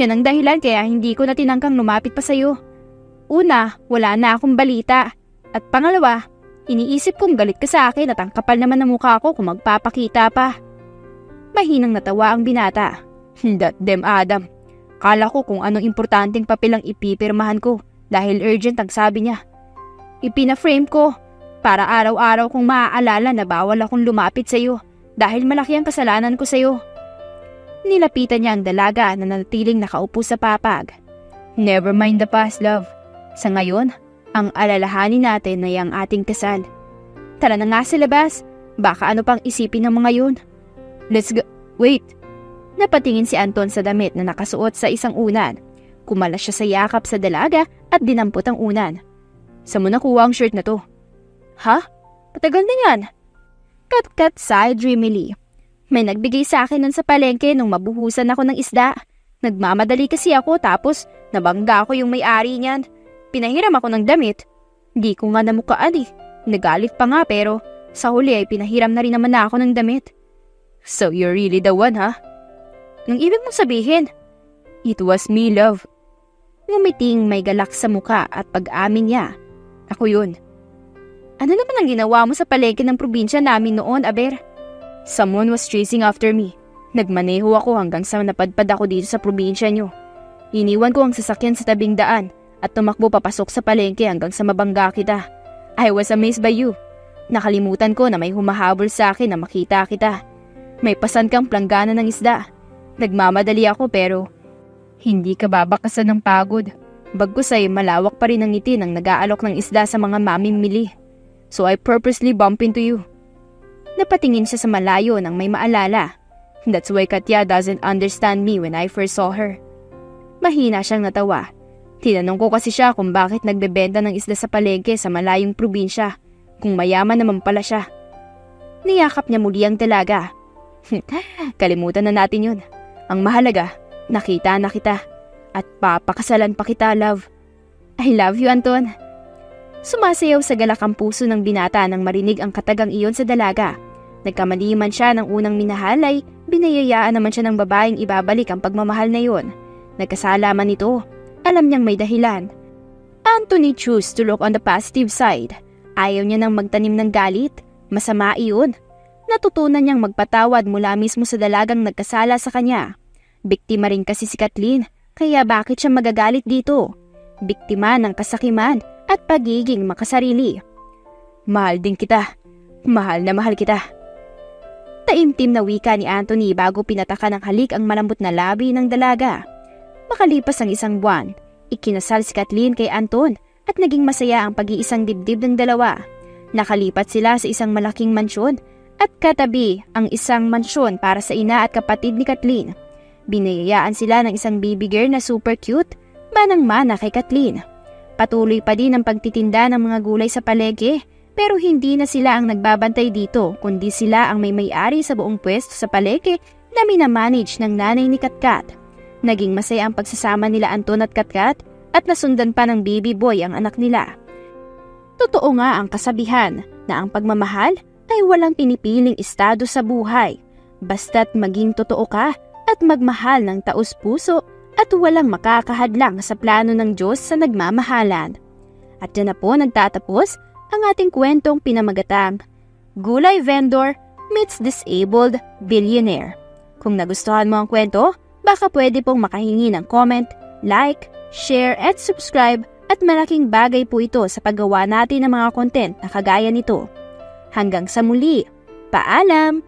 Yan ang dahilan kaya hindi ko na tinangkang lumapit pa sa'yo. Una, wala na akong balita. At pangalawa, iniisip kong galit ka sa akin at ang kapal naman ng mukha ko kung magpapakita pa. Mahinang natawa ang binata. That damn Adam. Kala ko kung anong importanteng papel ang ipipirmahan ko dahil urgent ang sabi niya. Ipina-frame ko para araw-araw kong maaalala na bawal akong lumapit sa iyo dahil malaki ang kasalanan ko sa iyo. Nilapitan niya ang dalaga na nanatiling nakaupo sa papag. Never mind the past, love. Sa ngayon, ang alalahanin natin ay ang ating kasal. Tara na nga sa labas. Baka ano pang isipin ng mga yun. Let's go. Wait. Napatingin si Anton sa damit na nakasuot sa isang unan. Kumalas siya sa yakap sa dalaga at dinampot ang unan. Saan mo nakuha ang shirt na to? Ha? Patagal na yan. Katkat sighed dreamily. May nagbigay sa akin nun sa palengke nung mabuhusan ako ng isda. Nagmamadali kasi ako tapos nabangga ko yung may-ari niyan. Pinahiram ako ng damit. Di ko nga namukaan Nagalit pa nga pero Sa huli ay pinahiram na rin naman na ako ng damit. So you're really the one, ha? Nang ibig mong sabihin? It was me, love. Ngumiting may galak sa muka at pag-amin niya. Ako yun. Ano naman ang ginawa mo sa palengke ng probinsya namin noon, Aber? Someone was chasing after me. Nagmaneho ako hanggang sa napadpad ako dito sa probinsya nyo. Iniwan ko ang sasakyan sa tabing daan at tumakbo papasok sa palengke hanggang sa mabangga kita. I was amazed by you. Nakalimutan ko na may humahabol sa akin na makita kita. May pasan kang planggana ng isda. Nagmamadali ako pero hindi ka babakasan ng pagod. Bagkus ay malawak pa rin ang ngiti ng nag-aalok ng isda sa mga mamimili. So I purposely bump into you. Napatingin siya sa malayo nang may maalala. That's why Katya doesn't understand me when I first saw her. Mahina siyang natawa. Tinanong ko kasi siya kung bakit nagbebenta ng isda sa palengke sa malayong probinsya, kung mayaman naman pala siya. Niyakap niya muli ang dalaga. Kalimutan na natin yun. Ang mahalaga, nakita na kita. At papakasalan pa kita, love. I love you, Anton. Sumasayaw sa galak ang puso ng binata nang marinig ang katagang iyon sa dalaga. Nagkamali man siya ng unang minahal ay binayayaan naman siya ng babaeng ibabalik ang pagmamahal na iyon. Nagkasala man ito. Alam niyang may dahilan. Anthony chose to look on the positive side. Ayaw niya nang magtanim ng galit. Masama iyon. Natutunan niyang magpatawad mula mismo sa dalagang nagkasala sa kanya. Biktima rin kasi si Kathleen, kaya bakit siya magagalit dito? Biktima ng kasakiman at pagiging makasarili. Mahal din kita. Mahal na mahal kita. Taimtim na wika ni Anthony bago pinataka ng halik ang malambot na labi ng dalaga. Makalipas ang isang buwan, ikinasal si Kathleen kay Anton at naging masaya ang pag-iisang dibdib ng dalawa. Nakalipat sila sa isang malaking mansyon at katabi ang isang mansyon para sa ina at kapatid ni Kathleen. Binayayaan sila ng isang baby girl na super cute, manang-mana kay Kathleen. Patuloy pa din ang pagtitinda ng mga gulay sa palengke pero hindi na sila ang nagbabantay dito kundi sila ang may-ari sa buong pwesto sa palengke na minamanage ng nanay ni Katkat. Naging masaya ang pagsasama nila Anton at Katkat at nasundan pa ng baby boy ang anak nila. Totoo nga ang kasabihan na ang pagmamahal ay walang pinipiling estado sa buhay. Basta't maging totoo ka at magmahal ng taos-puso at walang makakahadlang sa plano ng Diyos sa nagmamahalan. At dyan na po nagtatapos ang ating kwentong pinamagatang Gulay Vendor Meets Disabled Billionaire. Kung nagustuhan mo ang kwento, baka pwede pong makahingi ng comment, like, share at subscribe at malaking bagay po ito sa paggawa natin ng mga content na kagaya nito. Hanggang sa muli, paalam!